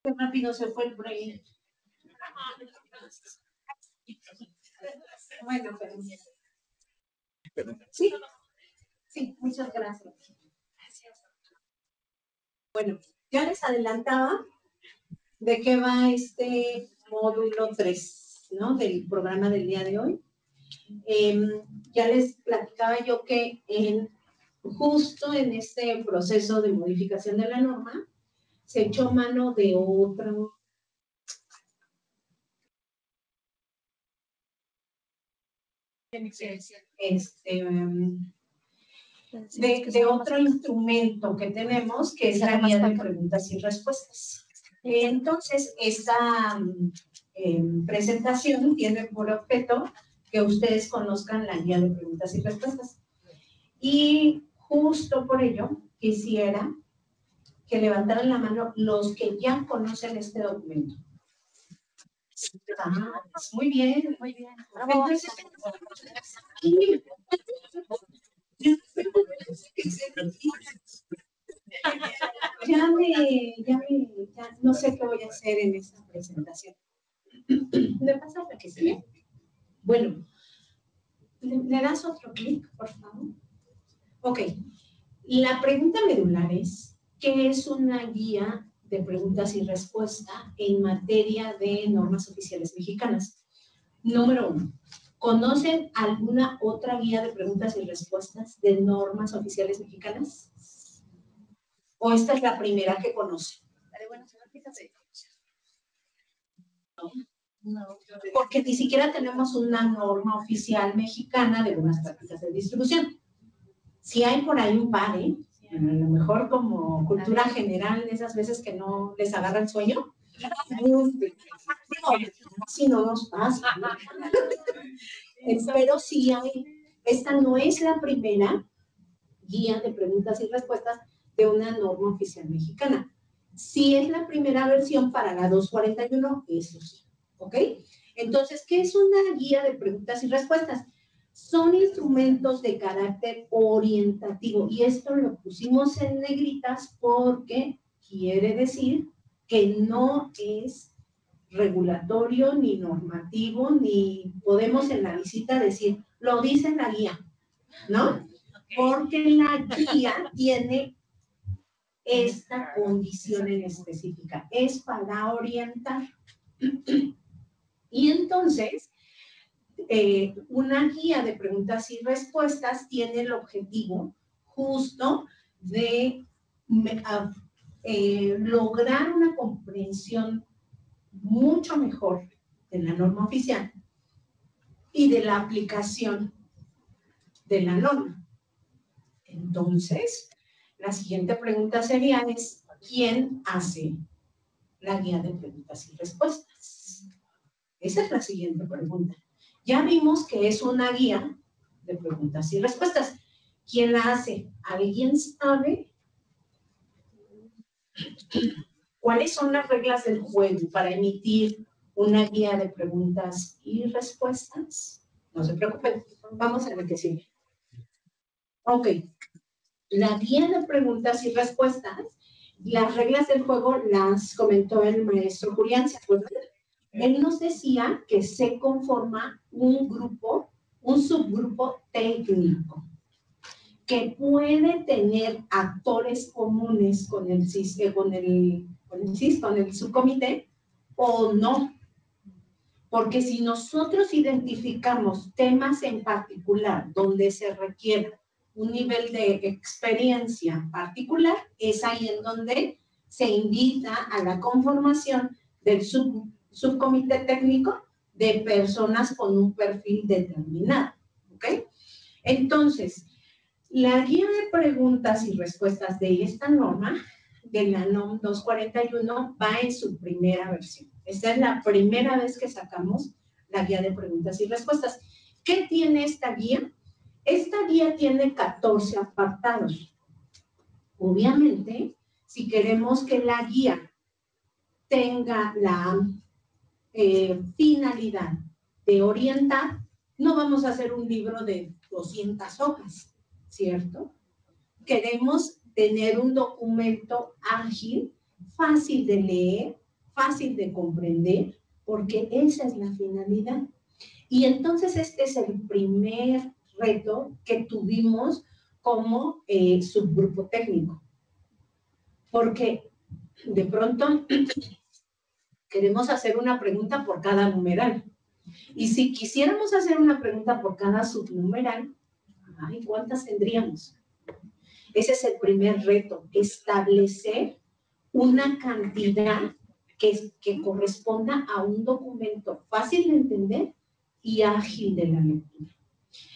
qué rápido se fue el break. Bueno, pero... Sí, sí, muchas gracias. Bueno, ya les adelantaba de qué va este módulo 3, ¿no? Del programa del día de hoy. Ya les platicaba yo que justo en este proceso de modificación de la norma se echó mano de otro de otro instrumento que tenemos, que es la guía de preguntas y respuestas. Entonces, esta presentación tiene por objeto que ustedes conozcan la guía de preguntas y respuestas. Y justo por ello quisiera que levantaran la mano los que ya conocen este documento. Muy bien, muy bien. Entonces, ya no sé qué voy a hacer en esta presentación. ¿Me pasa la que sigue? Bueno, ¿le das otro clic, por favor? Ok. La pregunta medular es, ¿qué es una guía de preguntas y respuestas en materia de normas oficiales mexicanas? Número 1. ¿Conocen alguna otra guía de preguntas y respuestas de normas oficiales mexicanas? ¿O esta es la primera que conocen? No, porque ni siquiera tenemos una norma oficial mexicana de buenas prácticas de distribución. Si hay por ahí un par, ¿eh? A lo mejor como cultura general, esas veces que no les agarra el sueño. Si no nos pasa. Pero sí hay, esta no es la primera guía de preguntas y respuestas de una norma oficial mexicana. Sí es la primera versión para la 241, eso sí, ¿ok? Entonces, ¿qué es una guía de preguntas y respuestas? Son instrumentos de carácter orientativo, y esto lo pusimos en negritas porque quiere decir que no es regulatorio, ni normativo, ni podemos en la visita decir, lo dice la guía, ¿no? Porque la guía tiene esta condición en específica, es para orientar. Y entonces, una guía de preguntas y respuestas tiene el objetivo justo de lograr una comprensión mucho mejor de la norma oficial y de la aplicación de la norma. Entonces, la siguiente pregunta sería ¿quién hace la guía de preguntas y respuestas? Esa es la siguiente pregunta. Ya vimos que es una guía de preguntas y respuestas. ¿Quién la hace? ¿Alguien sabe? ¿Cuáles son las reglas del juego para emitir una guía de preguntas y respuestas? No se preocupen, vamos a ver qué sigue. Ok, la guía de preguntas y respuestas, las reglas del juego las comentó el maestro Julián, ¿se acuerdan? Él nos decía que se conforma un grupo, un subgrupo técnico, que puede tener actores comunes con el subcomité o no. Porque si nosotros identificamos temas en particular donde se requiere un nivel de experiencia particular, es ahí en donde se invita a la conformación del subcomité técnico de personas con un perfil determinado, ¿ok? Entonces, la guía de preguntas y respuestas de esta norma, de la NOM 241, va en su primera versión. Esta es la primera vez que sacamos la guía de preguntas y respuestas. ¿Qué tiene esta guía? Esta guía tiene 14 apartados. Obviamente, si queremos que la guía tenga la finalidad de orientar, no vamos a hacer un libro de 200 hojas, ¿cierto? Queremos tener un documento ágil, fácil de leer, fácil de comprender, porque esa es la finalidad. Y entonces este es el primer reto que tuvimos como subgrupo técnico, porque de pronto queremos hacer una pregunta por cada numeral. Y si quisiéramos hacer una pregunta por cada subnumeral, ay, ¿cuántas tendríamos? Ese es el primer reto, establecer una cantidad que corresponda a un documento fácil de entender y ágil de la lectura.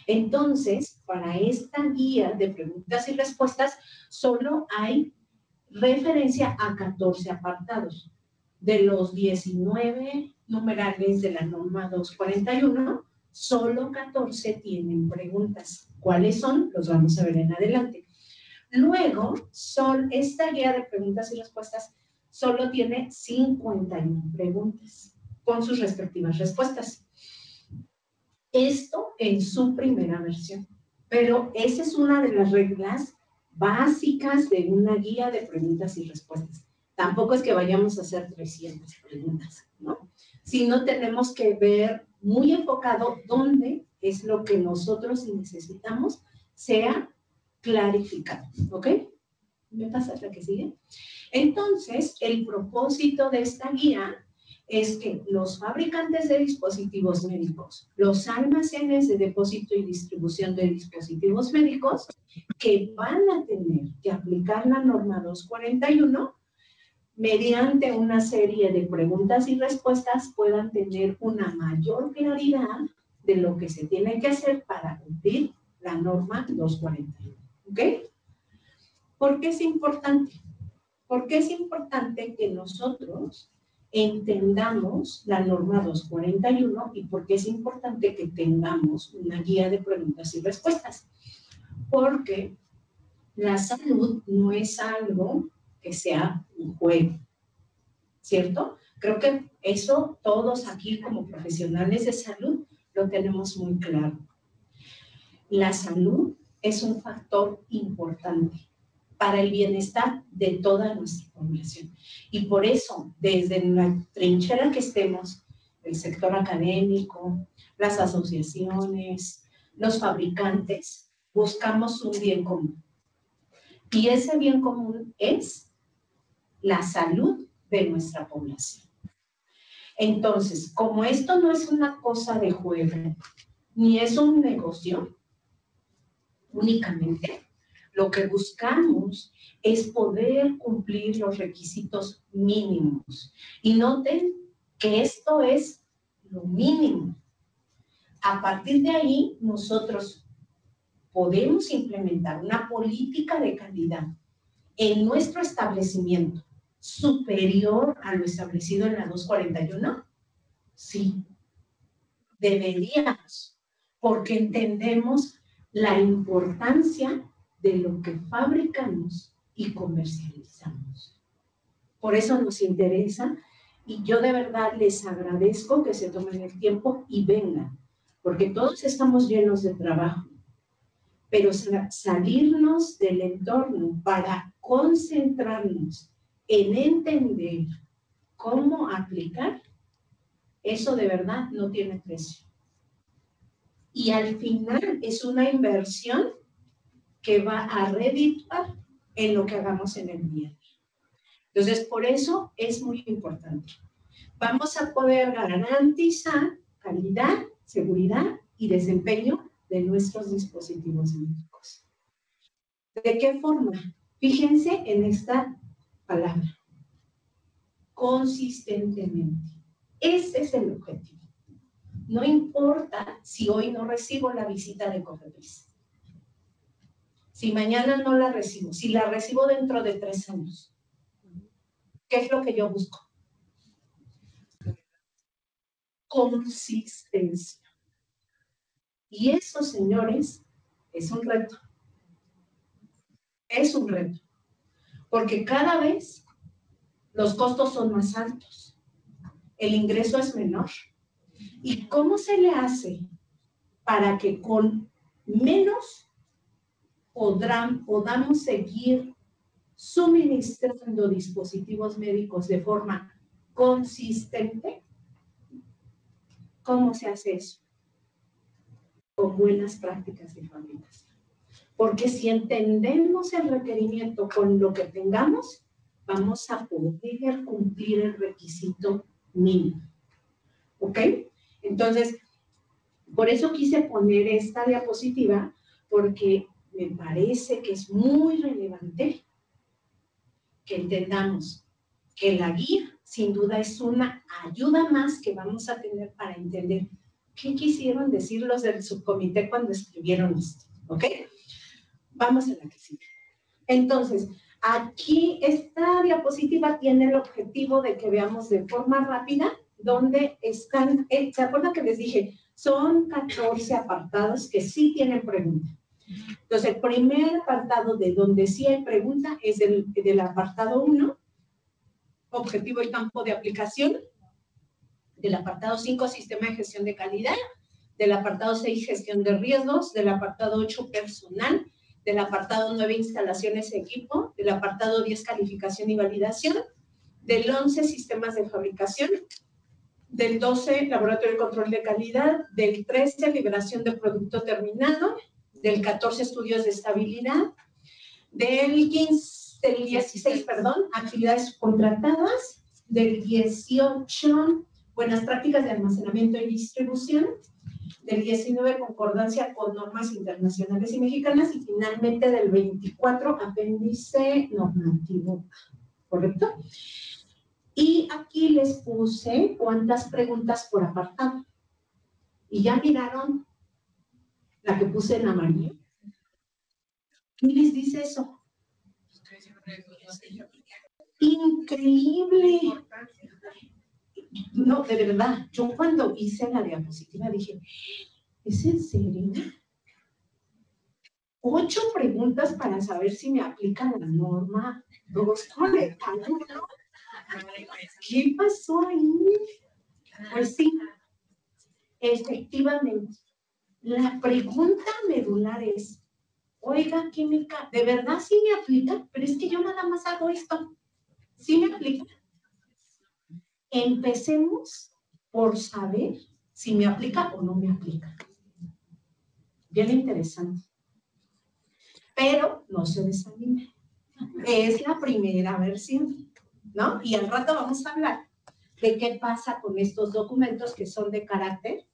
Entonces, para esta guía de preguntas y respuestas, solo hay referencia a 14 apartados. De los 19 numerales de la norma 241, solo 14 tienen preguntas. ¿Cuáles son? Los vamos a ver en adelante. Luego, esta guía de preguntas y respuestas solo tiene 51 preguntas con sus respectivas respuestas. Esto en su primera versión. Pero esa es una de las reglas básicas de una guía de preguntas y respuestas. Tampoco es que vayamos a hacer 300 preguntas, ¿no? Sino tenemos que ver muy enfocado dónde es lo que nosotros necesitamos sea clarificado, ¿ok? ¿Me pasa la que sigue? Entonces, el propósito de esta guía es que los fabricantes de dispositivos médicos, los almacenes de depósito y distribución de dispositivos médicos, que van a tener que aplicar la norma 241, mediante una serie de preguntas y respuestas puedan tener una mayor claridad de lo que se tiene que hacer para cumplir la norma 241. ¿Ok? ¿Por qué es importante? Porque es importante que nosotros entendamos la norma 241 y por qué es importante que tengamos una guía de preguntas y respuestas. Porque la salud no es algo que sea un juego, ¿cierto? Creo que eso todos aquí como profesionales de salud lo tenemos muy claro. La salud es un factor importante para el bienestar de toda nuestra población. Y por eso, desde la trinchera que estemos, el sector académico, las asociaciones, los fabricantes, buscamos un bien común. Y ese bien común es la salud de nuestra población. Entonces, como esto no es una cosa de juego, ni es un negocio, únicamente, lo que buscamos es poder cumplir los requisitos mínimos. Y noten que esto es lo mínimo. A partir de ahí, nosotros podemos implementar una política de calidad en nuestro establecimiento superior a lo establecido en la 241. Sí, deberíamos, porque entendemos la importancia de lo que fabricamos y comercializamos. Por eso nos interesa y yo de verdad les agradezco que se tomen el tiempo y vengan, porque todos estamos llenos de trabajo, pero salirnos del entorno para concentrarnos en entender cómo aplicar, eso de verdad no tiene precio. Y al final es una inversión que va a redituar en lo que hagamos en el día. Entonces, por eso es muy importante. Vamos a poder garantizar calidad, seguridad y desempeño de nuestros dispositivos médicos. ¿De qué forma? Fíjense en esta palabra. Consistentemente. Ese es el objetivo. No importa si hoy no recibo la visita de COFEPRIS. Si mañana no la recibo, si la recibo dentro de 3 años, ¿qué es lo que yo busco? Consistencia. Y eso, señores, es un reto. Es un reto. Porque cada vez los costos son más altos. El ingreso es menor. ¿Y cómo se le hace para que con menos podamos seguir suministrando dispositivos médicos de forma consistente. ¿Cómo se hace eso? Con buenas prácticas de fabricación. Porque si entendemos el requerimiento con lo que tengamos, vamos a poder cumplir el requisito mínimo. ¿Ok? Entonces, por eso quise poner esta diapositiva, porque me parece que es muy relevante que entendamos que la guía, sin duda, es una ayuda más que vamos a tener para entender qué quisieron decir los del subcomité cuando escribieron esto. ¿Ok? Vamos a la que sigue. Entonces, aquí esta diapositiva tiene el objetivo de que veamos de forma rápida dónde están, ¿se acuerdan que les dije? Son 14 apartados que sí tienen pregunta. Entonces, el primer apartado de donde sí hay pregunta es del apartado 1, objetivo y campo de aplicación, del apartado 5, sistema de gestión de calidad, del apartado 6, gestión de riesgos, del apartado 8, personal, del apartado 9, instalaciones y equipo, del apartado 10, calificación y validación, del 11, sistemas de fabricación, del 12, laboratorio de control de calidad, del 13, liberación de producto terminado, del 14, estudios de estabilidad, del 16, actividades contratadas, del 18, buenas prácticas de almacenamiento y distribución, del 19, concordancia con normas internacionales y mexicanas, y finalmente del 24, apéndice normativo, ¿correcto? Y aquí les puse cuántas preguntas por apartado. ¿Y ya miraron la que puse en amarillo? ¿Qué les dice eso? Increíble. No, de verdad, yo cuando hice la diapositiva dije, ¿es en serio? 8 preguntas para saber si me aplica la norma 241. ¿Qué pasó ahí? Pues sí, efectivamente. La pregunta medular es, oiga, química, ¿de verdad sí me aplica? Pero es que yo nada más hago esto. ¿Sí me aplica? Empecemos por saber si me aplica o no me aplica. Bien interesante. Pero no se desanime. Es la primera versión, ¿no? Y al rato vamos a hablar de qué pasa con estos documentos que son de carácter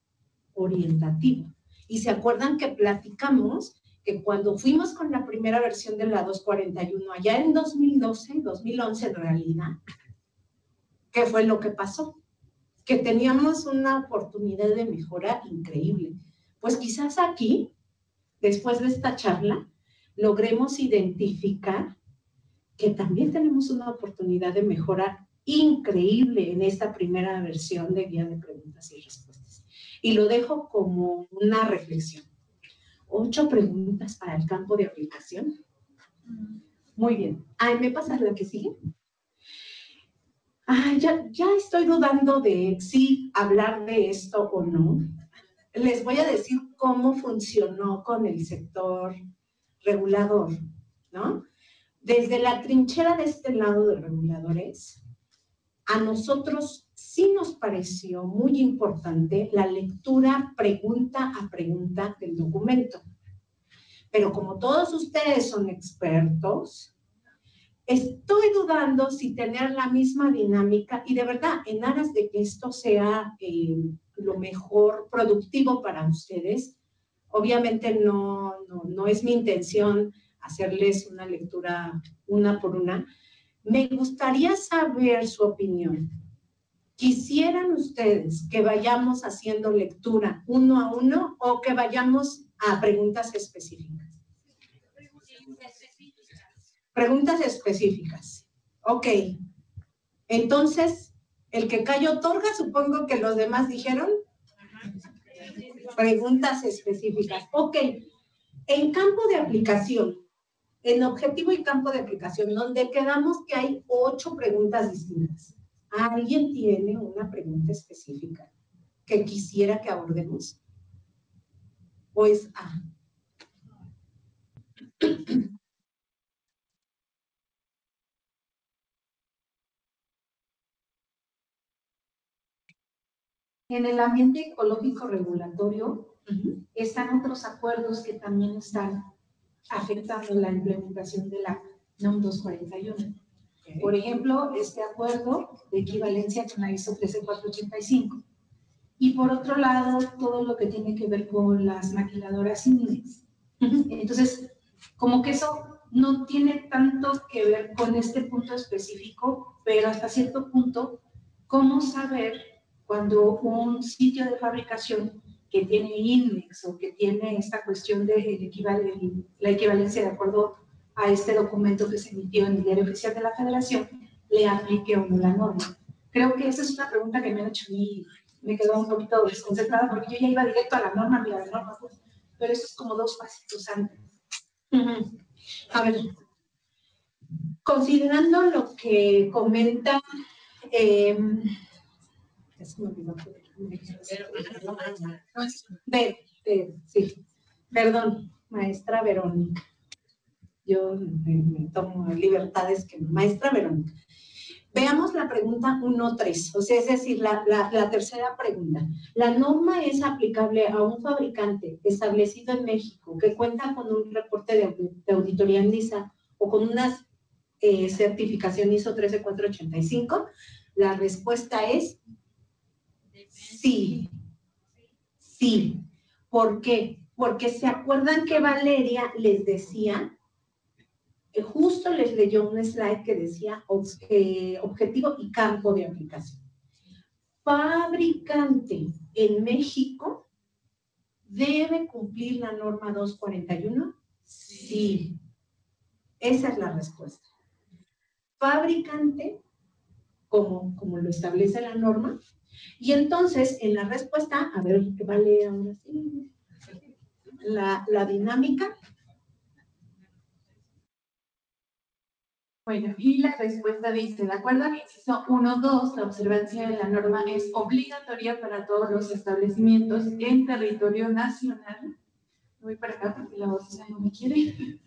orientativo. Y se acuerdan que platicamos que cuando fuimos con la primera versión de la 241, allá en 2012, 2011 en realidad, ¿qué fue lo que pasó? Que teníamos una oportunidad de mejora increíble. Pues quizás aquí, después de esta charla, logremos identificar que también tenemos una oportunidad de mejora increíble en esta primera versión de guía de preguntas y respuestas. Y lo dejo como una reflexión. 8 preguntas para el campo de aplicación. Muy bien. ¿Me pasas la que sigue? Ya estoy dudando de si hablar de esto o no. Les voy a decir cómo funcionó con el sector regulador, ¿no? Desde la trinchera de este lado de reguladores, a nosotros sí nos pareció muy importante la lectura pregunta a pregunta del documento. Pero como todos ustedes son expertos, estoy dudando si tener la misma dinámica y de verdad, en aras de que esto sea lo mejor productivo para ustedes, obviamente no es mi intención hacerles una lectura una por una. Me gustaría saber su opinión. ¿Quisieran ustedes que vayamos haciendo lectura uno a uno o que vayamos a preguntas específicas? Preguntas específicas. Ok. Entonces, el que cayó otorga, supongo que los demás dijeron. Preguntas específicas. Ok. En campo de aplicación, en objetivo y campo de aplicación, donde quedamos que hay 8 preguntas distintas. ¿Alguien tiene una pregunta específica que quisiera que abordemos? Pues, En el ambiente ecológico regulatorio están otros acuerdos que también están afectando la implementación de la NOM 241. Por ejemplo, este acuerdo de equivalencia con la ISO 13485. Y por otro lado, todo lo que tiene que ver con las maquiladoras INMEX. Entonces, como que eso no tiene tanto que ver con este punto específico, pero hasta cierto punto, ¿cómo saber cuando un sitio de fabricación que tiene INMEX o que tiene esta cuestión de la equivalencia de acuerdo a este documento que se emitió en el Diario Oficial de la Federación, le aplique o no la norma? Creo que esa es una pregunta que me han hecho a mí, me quedó un poquito desconcertada porque yo ya iba directo a la norma, mira, la norma, pues, pero eso es como 2 pasitos antes. A ver, considerando lo que comenta, sí, perdón, maestra Verónica. Yo me tomo libertades que maestra Verónica. Veamos la pregunta 1.3, o sea, es decir, la tercera pregunta. ¿La norma es aplicable a un fabricante establecido en México que cuenta con un reporte de auditoría en NISA o con una certificación ISO 13485? La respuesta es sí. Sí. ¿Por qué? Porque se acuerdan que Valeria les decía, justo les leyó un slide que decía objetivo y campo de aplicación. Fabricante en México debe cumplir la norma 241. Sí. Esa es la respuesta. Fabricante, como lo establece la norma, y entonces en la respuesta, a ver, ¿qué vale ahora sí? La dinámica. Bueno, y la respuesta dice, de acuerdo al inciso 1.2, la observancia de la norma es obligatoria para todos los establecimientos en territorio nacional. Voy para acá porque la voz ya no me quiere.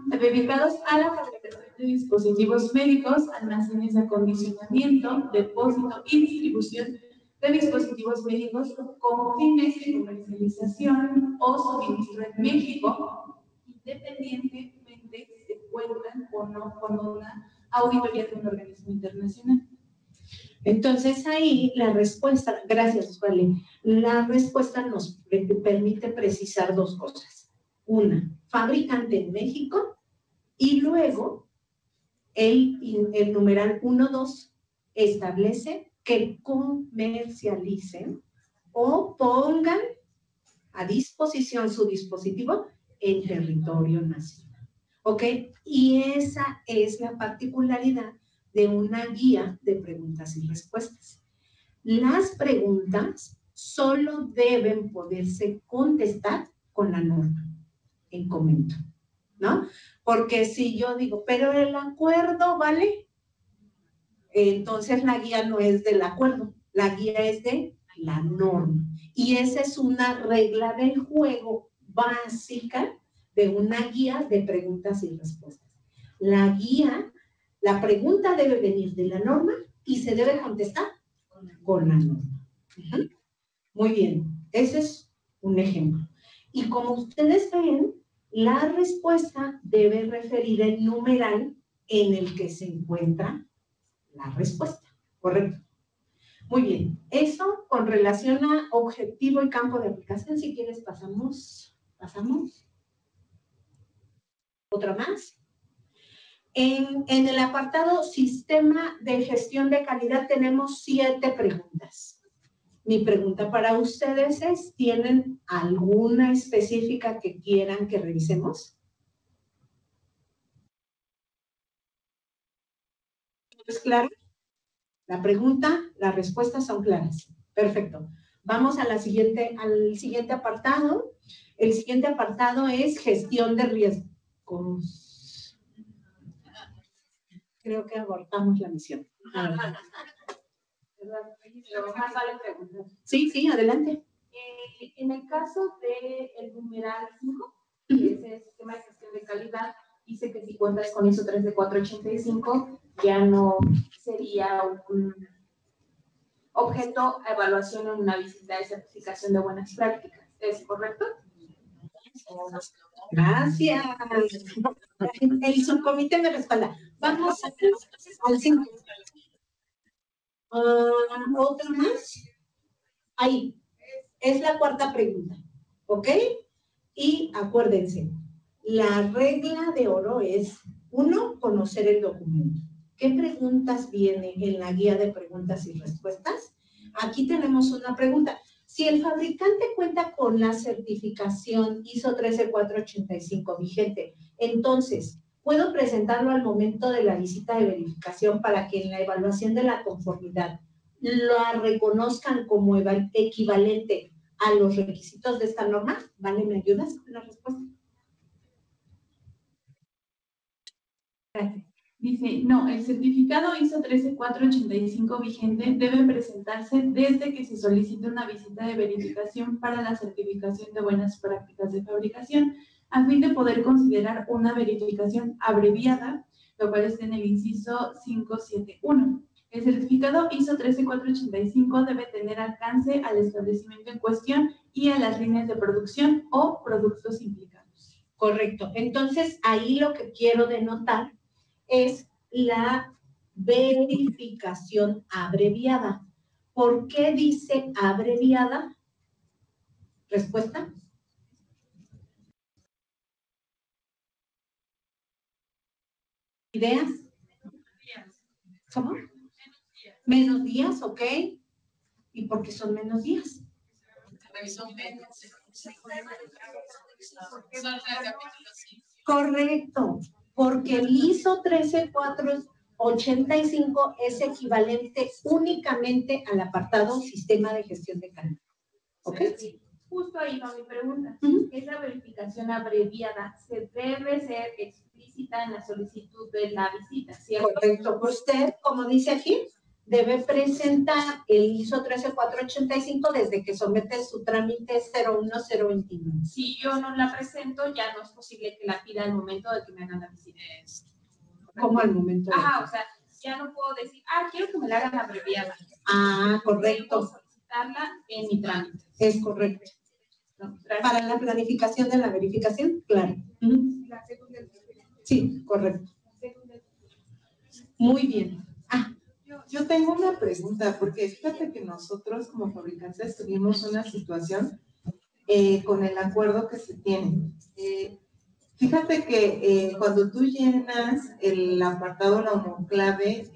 Dedicados a la fabricación de dispositivos médicos, almacenes de acondicionamiento, depósito y distribución de dispositivos médicos con fines de comercialización o suministro en México, independientemente si se cuentan o no con una auditoría de un organismo internacional. Entonces ahí la respuesta, gracias Vale, la respuesta nos permite precisar 2 cosas. Una, fabricante en México, y luego el numeral 1.2 establece que comercialicen o pongan a disposición su dispositivo en territorio nacional. ¿Ok? Y esa es la particularidad de una guía de preguntas y respuestas. Las preguntas solo deben poderse contestar con la norma en comento, ¿no? Porque si yo digo, pero el acuerdo, ¿vale? Entonces la guía no es del acuerdo, la guía es de la norma. Y esa es una regla del juego básica de una guía de preguntas y respuestas. La guía, la pregunta debe venir de la norma y se debe contestar con la norma. Muy bien, ese es un ejemplo. Y como ustedes ven, la respuesta debe referir el numeral en el que se encuentra la respuesta, ¿correcto? Muy bien, eso con relación a objetivo y campo de aplicación. Si quieres pasamos. ¿Otra más? En el apartado Sistema de Gestión de Calidad tenemos 7 preguntas. Mi pregunta para ustedes es, ¿tienen alguna específica que quieran que revisemos? ¿Es claro? La pregunta, las respuestas son claras. Perfecto. Vamos al siguiente apartado. El siguiente apartado es gestión de riesgos. Creo que abortamos la misión. Sí, adelante. En el caso del numeral 5, que es el sistema de gestión de calidad, dice que si cuentas con ISO 13485, ya no sería objeto a evaluación en una visita de certificación de buenas prácticas. ¿Es correcto? Gracias. El subcomité me respalda. Vamos al 5. ¿Otra más? Ahí. Es la cuarta pregunta. ¿Ok? Y acuérdense, la regla de oro es, 1, conocer el documento. ¿Qué preguntas viene en la guía de preguntas y respuestas? Aquí tenemos una pregunta. Si el fabricante cuenta con la certificación ISO 13485 vigente, entonces, ¿puedo presentarlo al momento de la visita de verificación para que en la evaluación de la conformidad la reconozcan como equivalente a los requisitos de esta norma? ¿Vale? ¿Me ayudas con la respuesta? Gracias. Dice, no, el certificado ISO 13485 vigente debe presentarse desde que se solicite una visita de verificación para la certificación de buenas prácticas de fabricación, a fin de poder considerar una verificación abreviada, lo cual está en el inciso 571. El certificado ISO 13485 debe tener alcance al establecimiento en cuestión y a las líneas de producción o productos implicados. Correcto. Entonces, ahí lo que quiero denotar es la verificación abreviada. ¿Por qué dice abreviada? ¿Respuesta? ¿Ideas? ¿Cómo? Menos días, ok. ¿Y por qué son menos días? Correcto, porque el ISO 13485 es equivalente únicamente al apartado Sistema de Gestión de Calidad. ¿Ok? Sí. Justo ahí va mi pregunta. ¿Esa verificación abreviada se debe ser explícita en la solicitud de la visita, cierto? Correcto. Usted, como dice aquí, debe presentar el ISO 13485 desde que somete su trámite 01029. Si yo no la presento, ya no es posible que la pida al momento de que me hagan la visita. ¿Cómo al momento? Ajá, o sea, ya no puedo decir, quiero que me la hagan abreviada. Correcto. Debo solicitarla en mi trámite. Es correcto. No, para la planificación de la verificación, claro. Sí, correcto. Muy bien. Yo tengo una pregunta, porque fíjate que nosotros como fabricantes tuvimos una situación con el acuerdo que se tiene. Fíjate que cuando tú llenas el apartado, la homoclave,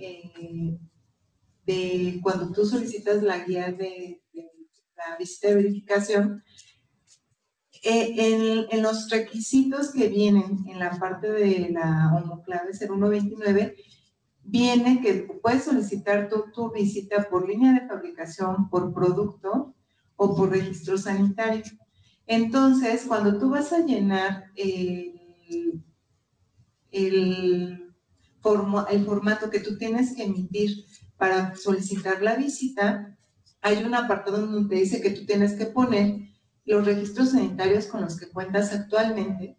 de cuando tú solicitas la guía de la visita de verificación, en los requisitos que vienen en la parte de la homoclave 0129, viene que puedes solicitar tu visita por línea de fabricación, por producto o por registro sanitario. Entonces, cuando tú vas a llenar el formato que tú tienes que emitir para solicitar la visita, hay un apartado donde te dice que tú tienes que poner los registros sanitarios con los que cuentas actualmente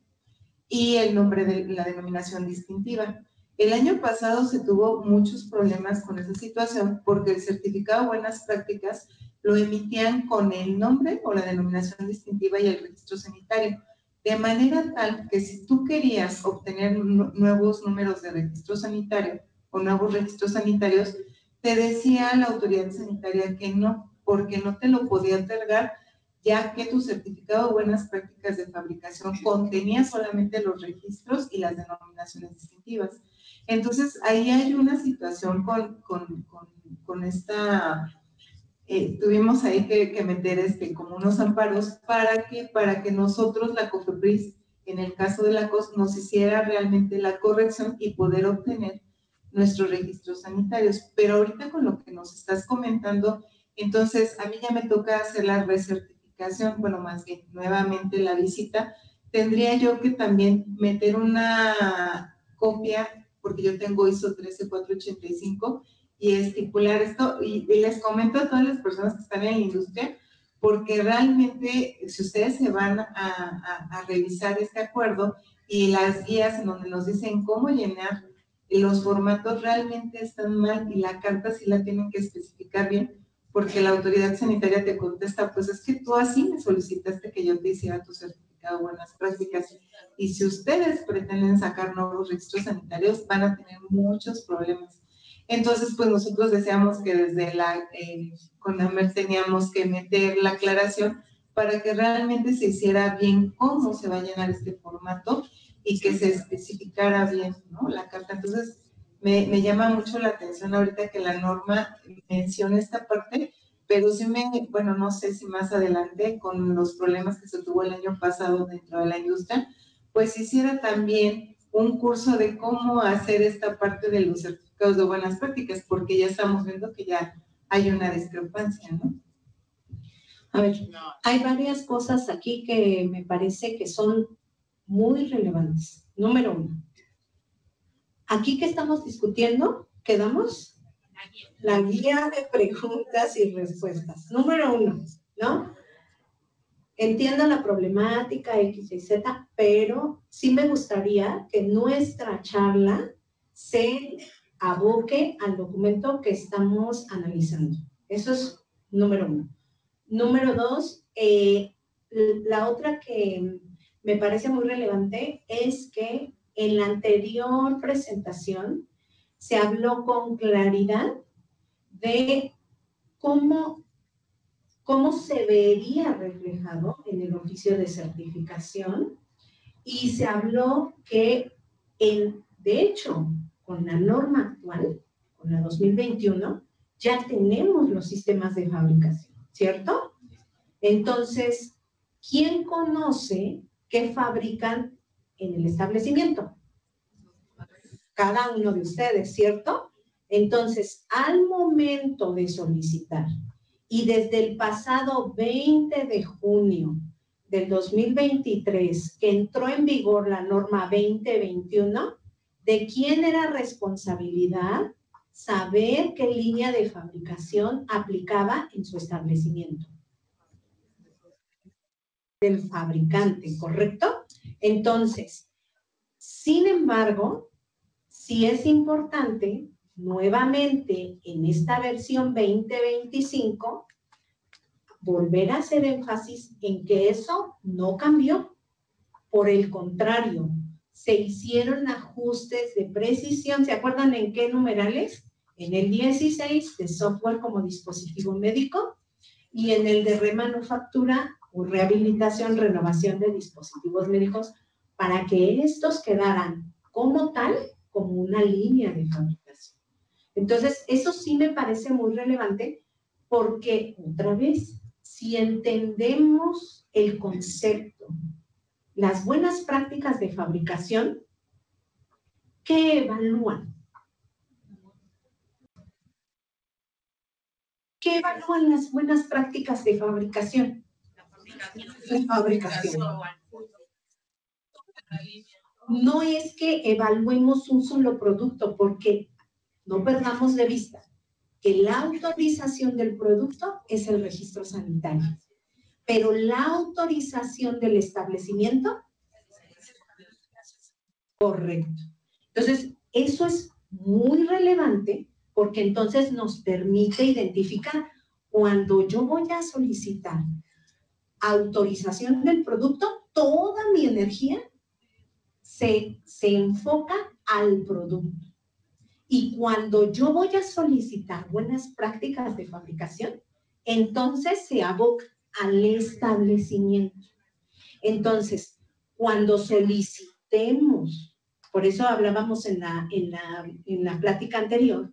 y el nombre de la denominación distintiva. El año pasado se tuvo muchos problemas con esa situación porque el certificado de buenas prácticas lo emitían con el nombre o la denominación distintiva y el registro sanitario, de manera tal que si tú querías obtener nuevos números de registro sanitario o nuevos registros sanitarios, te decía la autoridad sanitaria que no, porque no te lo podía otorgar, ya que tu certificado de buenas prácticas de fabricación contenía solamente los registros y las denominaciones distintivas. Entonces, ahí hay una situación con esta... tuvimos ahí que meter como unos amparos para que nosotros, la COFEPRIS, en el caso de la COS, nos hiciera realmente la corrección y poder obtener nuestros registros sanitarios. Pero ahorita con lo que nos estás comentando, entonces a mí ya me toca hacer la recertificación, bueno, más bien nuevamente la visita. Tendría yo que también meter una copia, porque yo tengo ISO 13485, y estipular esto, y les comento a todas las personas que están en la industria, porque realmente si ustedes se van a revisar este acuerdo y las guías en donde nos dicen cómo llenar, los formatos realmente están mal y la carta sí la tienen que especificar bien, porque la autoridad sanitaria te contesta, pues es que tú así me solicitaste que yo te hiciera tu certificado de buenas prácticas. Y si ustedes pretenden sacar nuevos registros sanitarios, van a tener muchos problemas. Entonces, pues nosotros deseamos que desde la CONAMER teníamos que meter la aclaración para que realmente se hiciera bien cómo se va a llenar este formato y que se especificara bien, ¿no?, la carta. Entonces, me llama mucho la atención ahorita que la norma menciona esta parte, pero sí bueno, no sé si más adelante, con los problemas que se tuvo el año pasado dentro de la industria, pues hiciera también un curso de cómo hacer esta parte de los certificados de buenas prácticas, porque ya estamos viendo que ya hay una discrepancia, ¿no? A ver, hay varias cosas aquí que me parece que son muy relevantes. Número 1. Aquí que estamos discutiendo, quedamos la guía de preguntas y respuestas. Número 1, ¿no? Entiendo la problemática X y Z, pero sí me gustaría que nuestra charla se aboque al documento que estamos analizando. Eso es número 1. Número 2, la otra que me parece muy relevante es que en la anterior presentación se habló con claridad de cómo se vería reflejado en el oficio de certificación, y se habló que, de hecho, con la norma actual, con la 2021, ya tenemos los sistemas de fabricación, ¿cierto? Entonces, ¿quién conoce qué fabrican en el establecimiento? Cada uno de ustedes, ¿cierto? Entonces, al momento de solicitar, y desde el pasado 20 de junio del 2023, que entró en vigor la norma 2021, ¿de quién era responsabilidad saber qué línea de fabricación aplicaba en su establecimiento? Del fabricante, ¿correcto? Entonces, sin embargo, sí es importante, nuevamente, en esta versión 2025, volver a hacer énfasis en que eso no cambió. Por el contrario, se hicieron ajustes de precisión. ¿Se acuerdan en qué numerales? En el 16 de software como dispositivo médico, y en el de remanufactura o rehabilitación, renovación de dispositivos médicos, para que estos quedaran como tal, como una línea de fabricación. Entonces, eso sí me parece muy relevante, porque, otra vez, si entendemos el concepto, las buenas prácticas de fabricación, ¿qué evalúan? ¿Qué evalúan las buenas prácticas de fabricación? La fabricación. No es que evaluemos un solo producto, porque no perdamos de vista que la autorización del producto es el registro sanitario, pero la autorización del establecimiento, correcto. Entonces, eso es muy relevante, porque entonces nos permite identificar cuando yo voy a solicitar autorización del producto, toda mi energía se enfoca al producto. Y cuando yo voy a solicitar buenas prácticas de fabricación, entonces se aboca al establecimiento. Entonces, cuando solicitemos, por eso hablábamos en la plática anterior,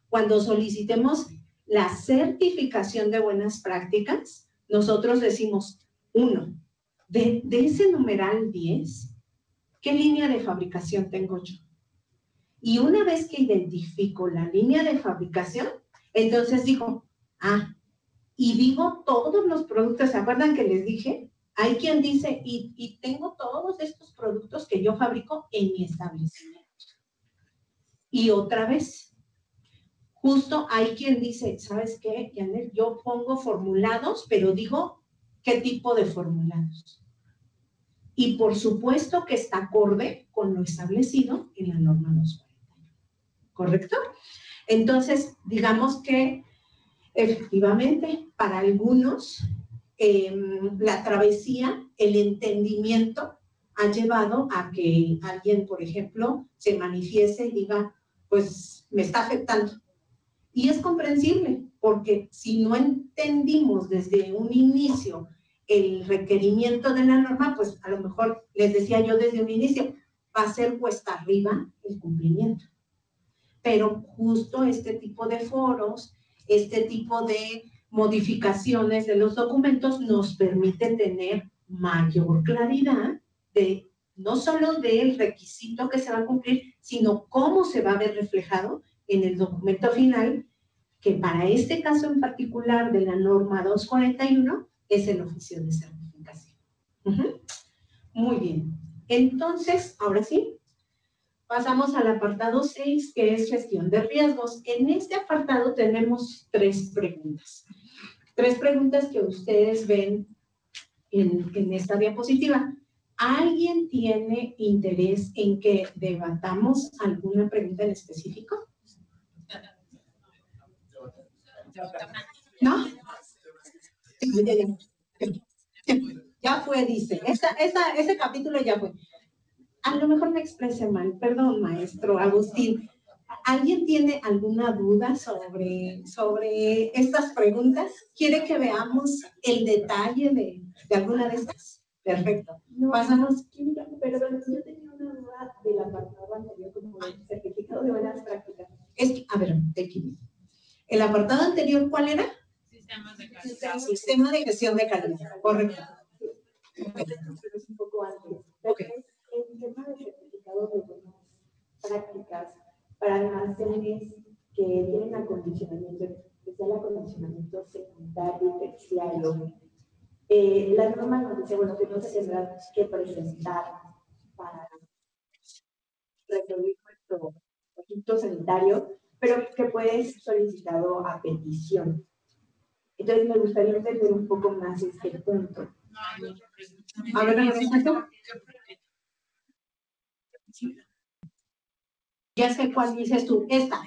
cuando solicitemos la certificación de buenas prácticas, nosotros decimos, 1, de ese numeral 10, ¿qué línea de fabricación tengo yo? Y una vez que identifico la línea de fabricación, entonces digo, y digo todos los productos. ¿Se acuerdan que les dije? Hay quien dice, y tengo todos estos productos que yo fabrico en mi establecimiento. Y otra vez, justo hay quien dice, ¿sabes qué, Janet? Yo pongo formulados, pero digo, ¿qué tipo de formulados? Y por supuesto que está acorde con lo establecido en la norma 240. ¿Correcto? Entonces, digamos que Efectivamente, para algunos, la travesía, el entendimiento ha llevado a que alguien, por ejemplo, se manifieste y diga, pues me está afectando. Y es comprensible, porque si no entendimos desde un inicio el requerimiento de la norma, pues a lo mejor, les decía yo desde un inicio, va a ser cuesta arriba el cumplimiento. Pero justo este tipo de foros, este tipo de modificaciones de los documentos nos permite tener mayor claridad de no solo del requisito que se va a cumplir, sino cómo se va a ver reflejado en el documento final, que para este caso en particular de la norma 241 es el oficio de certificación. Muy bien. Entonces, ahora sí, pasamos al apartado 6, que es gestión de riesgos. En este apartado tenemos 3 preguntas. 3 preguntas que ustedes ven en esta diapositiva. ¿Alguien tiene interés en que debatamos alguna pregunta en específico? ¿No? Ya fue, dice. Ese capítulo ya fue. A lo mejor me expresé mal, perdón, maestro Agustín. ¿Alguien tiene alguna duda sobre estas preguntas? ¿Quiere que veamos el detalle de alguna de estas? Perfecto. No, pasamos. Perdón, yo tenía una duda del apartado anterior, como el certificado de buenas prácticas. A ver, aquí. ¿El apartado anterior cuál era? Sistemas de calidad. Sistema de gestión de calidad, correcto. Pero es un poco antes. Ok. El tema del certificado de buenas prácticas para almacenes que tienen acondicionamiento, especial acondicionamiento secundario y terciario. La norma nos dice, bueno, que no se tendrá que presentar para resolver nuestro producto sanitario, pero que puede ser solicitado a petición. Entonces me gustaría entender un poco más este punto. A ver, ya sé cuál dices tú. Esta,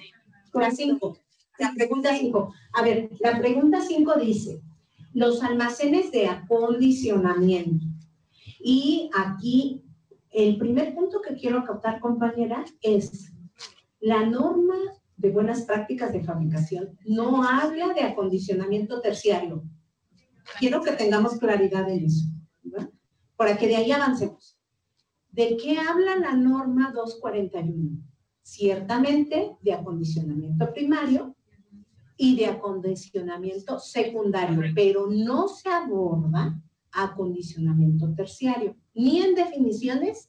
la 5. La pregunta 5. A ver, la pregunta 5 dice, los almacenes de acondicionamiento. Y aquí, el primer punto que quiero captar, compañera, es la norma de buenas prácticas de fabricación no habla de acondicionamiento terciario. Quiero que tengamos claridad en eso, ¿verdad? Para que de ahí avancemos. ¿De qué habla la norma 241? Ciertamente de acondicionamiento primario y de acondicionamiento secundario, pero no se aborda acondicionamiento terciario, ni en definiciones,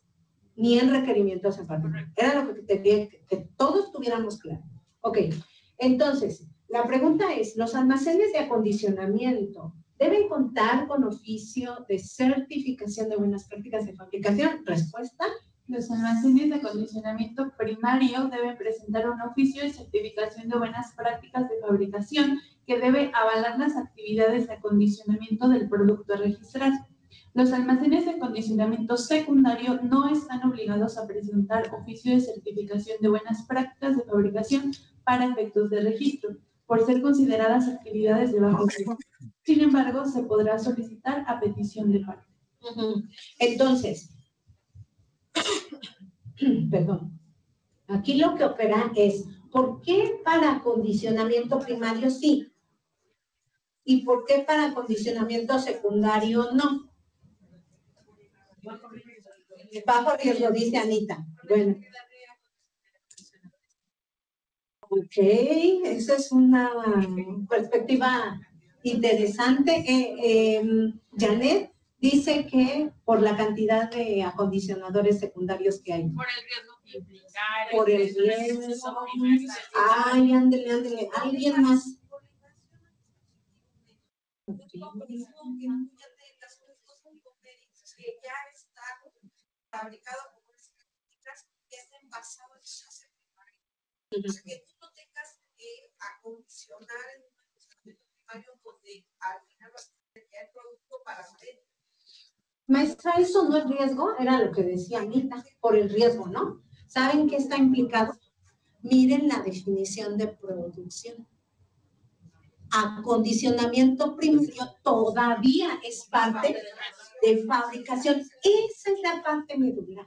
ni en requerimientos en particular. Era lo que quería que todos tuviéramos claro. Ok, entonces, la pregunta es, ¿los almacenes de acondicionamiento deben contar con oficio de certificación de buenas prácticas de fabricación? Respuesta. Los almacenes de acondicionamiento primario deben presentar un oficio de certificación de buenas prácticas de fabricación que debe avalar las actividades de acondicionamiento del producto a registrar. Los almacenes de acondicionamiento secundario no están obligados a presentar oficio de certificación de buenas prácticas de fabricación para efectos de registro, por ser consideradas actividades de bajo riesgo. Sin embargo, se podrá solicitar a petición de parte. Entonces, perdón, aquí lo que opera es, ¿por qué para acondicionamiento primario sí? ¿Y por qué para acondicionamiento secundario no? Bajo riesgo, dice Anita. Bueno. Ok, esa es una perspectiva interesante. Janet dice que por la cantidad de acondicionadores secundarios que hay. Por el riesgo que implica. Por el riesgo. Ay, ándele. ¿Alguien más? Que ya está fabricado con unas prácticas que estén basadas en esa primaria. O sea, que tú no tengas que acondicionar en un acondicionamiento primario donde al final vas a tener el producto para salir. Maestra, ¿eso no es riesgo? Era lo que decía Anita, por el riesgo, ¿no? ¿Saben qué está implicado? Miren la definición de producción. acondicionamiento primario todavía es parte de fabricación. Esa es la parte medular.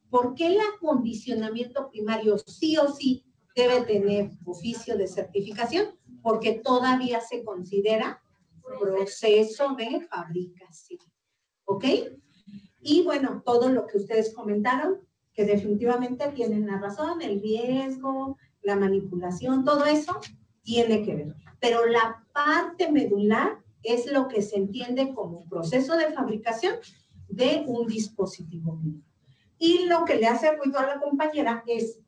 ¿Por qué el acondicionamiento primario sí o sí debe tener oficio de certificación? Porque todavía se considera proceso de fabricación. ¿Ok? Y bueno, todo lo que ustedes comentaron, que definitivamente tienen la razón, el riesgo, la manipulación, todo eso tiene que ver. Pero la parte medular es lo que se entiende como proceso de fabricación de un dispositivo médico. Y lo que le hace ruido a la compañera es,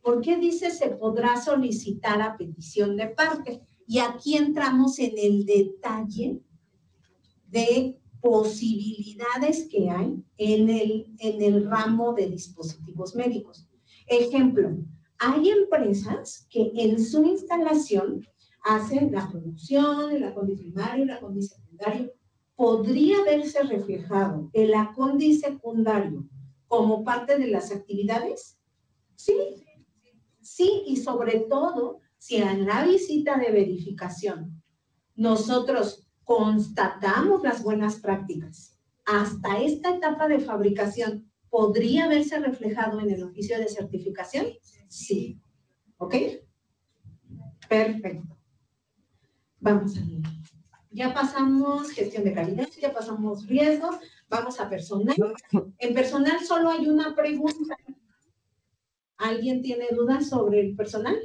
¿por qué dice se podrá solicitar a petición de parte? Y aquí entramos en el detalle de posibilidades que hay en el ramo de dispositivos médicos. Ejemplo, hay empresas que en su instalación hacen la producción, el acondicionario, el acondisecundario. ¿Podría verse reflejado el acondisecundario como parte de las actividades? Sí, sí, y sobre todo si en la visita de verificación nosotros constatamos las buenas prácticas hasta esta etapa de fabricación, ¿podría verse reflejado en el oficio de certificación? Sí. ¿Ok? Perfecto. Vamos a ver. Ya pasamos gestión de calidad, ya pasamos riesgo, vamos a personal. En personal solo hay una pregunta. ¿Alguien tiene dudas sobre el personal?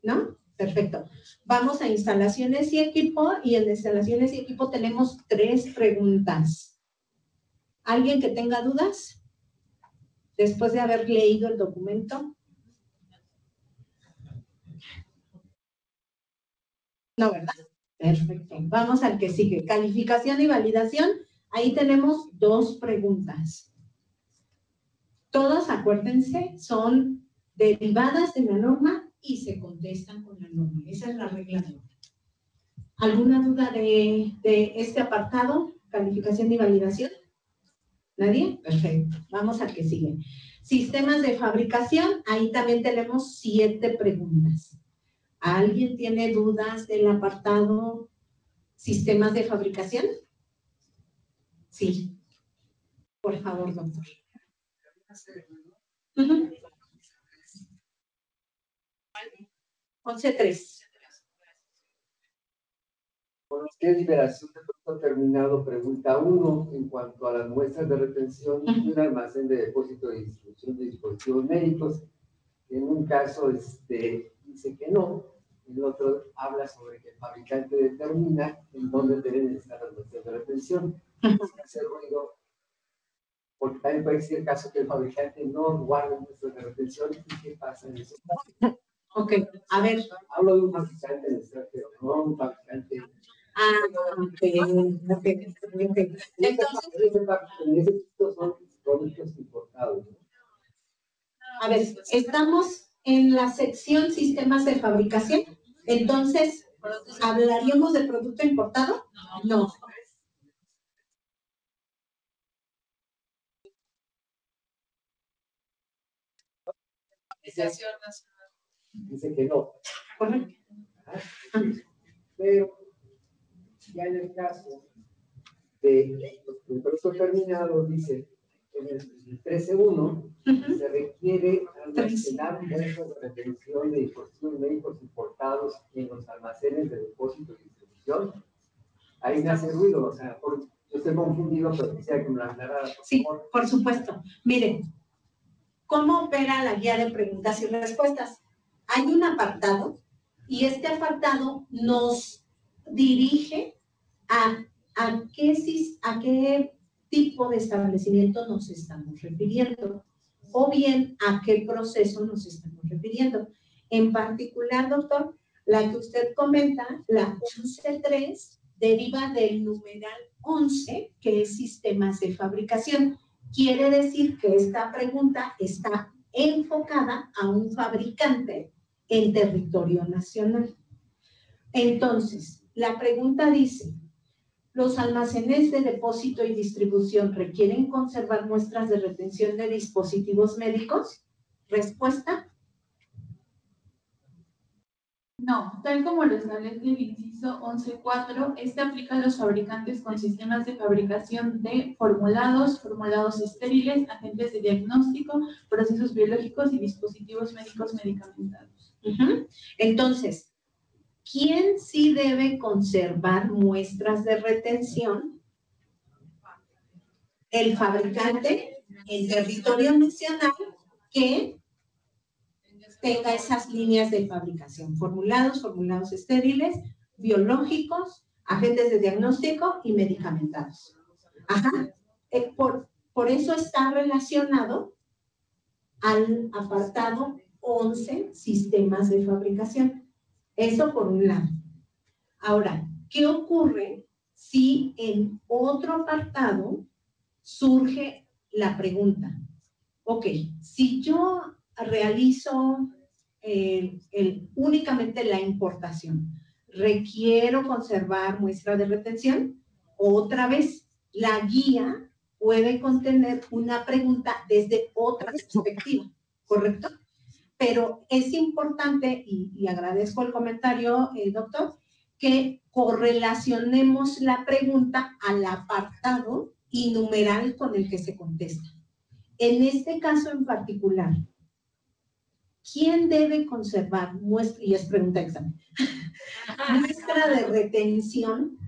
¿No? Perfecto. Vamos a instalaciones y equipo, y en instalaciones y equipo tenemos 3 preguntas. ¿Alguien que tenga dudas? Después de haber leído el documento. No, ¿verdad? Perfecto. Vamos al que sigue. Calificación y validación. Ahí tenemos 2 preguntas. Todas, acuérdense, son derivadas de la norma y se contestan con la norma. Esa es la regla de oro. ¿Alguna duda de este apartado? Calificación y validación. ¿Nadie? Perfecto. Vamos al que sigue. Sistemas de fabricación. Ahí también tenemos 7 preguntas. ¿Alguien tiene dudas del apartado sistemas de fabricación? Sí. Por favor, doctor. 11.3. Con qué liberación de producto terminado, pregunta 1, en cuanto a las muestras de retención de un almacén de depósito de distribución de dispositivos médicos. En un caso dice que no, en el otro habla sobre que el fabricante determina en dónde deben estar las muestras de retención. Sin hacer ruido, porque también puede ser el caso que el fabricante no guarde muestras de retención. ¿Y qué pasa en ese caso? Ok, a ver. Hablo de un fabricante de extranjero, no un fabricante. Ok. Entonces, en ese sitio son productos importados, ¿no? A ver, estamos en la sección sistemas de fabricación. Entonces, ¿hablaríamos de producto importado? No. Dice que no. Correcto. Pero ya en el caso del producto terminado, dice en el 13.1, se requiere almacenar muestras de retención de dispositivos médicos importados en los almacenes de depósito y distribución. Ahí me hace ruido, o sea, yo estoy confundido, pero quisiera que me lo aclarara. Sí, por supuesto. Miren, ¿cómo opera la guía de preguntas y respuestas? Hay un apartado y este apartado nos dirige a qué tipo de establecimiento nos estamos refiriendo o bien a qué proceso nos estamos refiriendo. En particular, doctor, la que usted comenta, la 11.3, deriva del numeral 11, que es sistemas de fabricación. Quiere decir que esta pregunta está enfocada a un fabricante en territorio nacional. Entonces, la pregunta dice, ¿los almacenes de depósito y distribución requieren conservar muestras de retención de dispositivos médicos? Respuesta. No, tal como lo establece el inciso 11.4, este aplica a los fabricantes con sistemas de fabricación de formulados, formulados estériles, agentes de diagnóstico, procesos biológicos y dispositivos médicos medicamentados. Entonces, ¿quién sí debe conservar muestras de retención? El fabricante en territorio nacional que tenga esas líneas de fabricación, formulados, formulados estériles, biológicos, agentes de diagnóstico y medicamentados. Ajá. Por eso está relacionado al apartado 11, sistemas de fabricación. Eso por un lado. Ahora, ¿qué ocurre si en otro apartado surge la pregunta? Ok, si yo realizo únicamente la importación, ¿requiero conservar muestra de retención? Otra vez, la guía puede contener una pregunta desde otra perspectiva, ¿correcto? Pero es importante, y agradezco el comentario, doctor, que correlacionemos la pregunta al apartado y numeral con el que se contesta. En este caso en particular, ¿quién debe conservar muestra, y es pregunta examen, muestra de retención?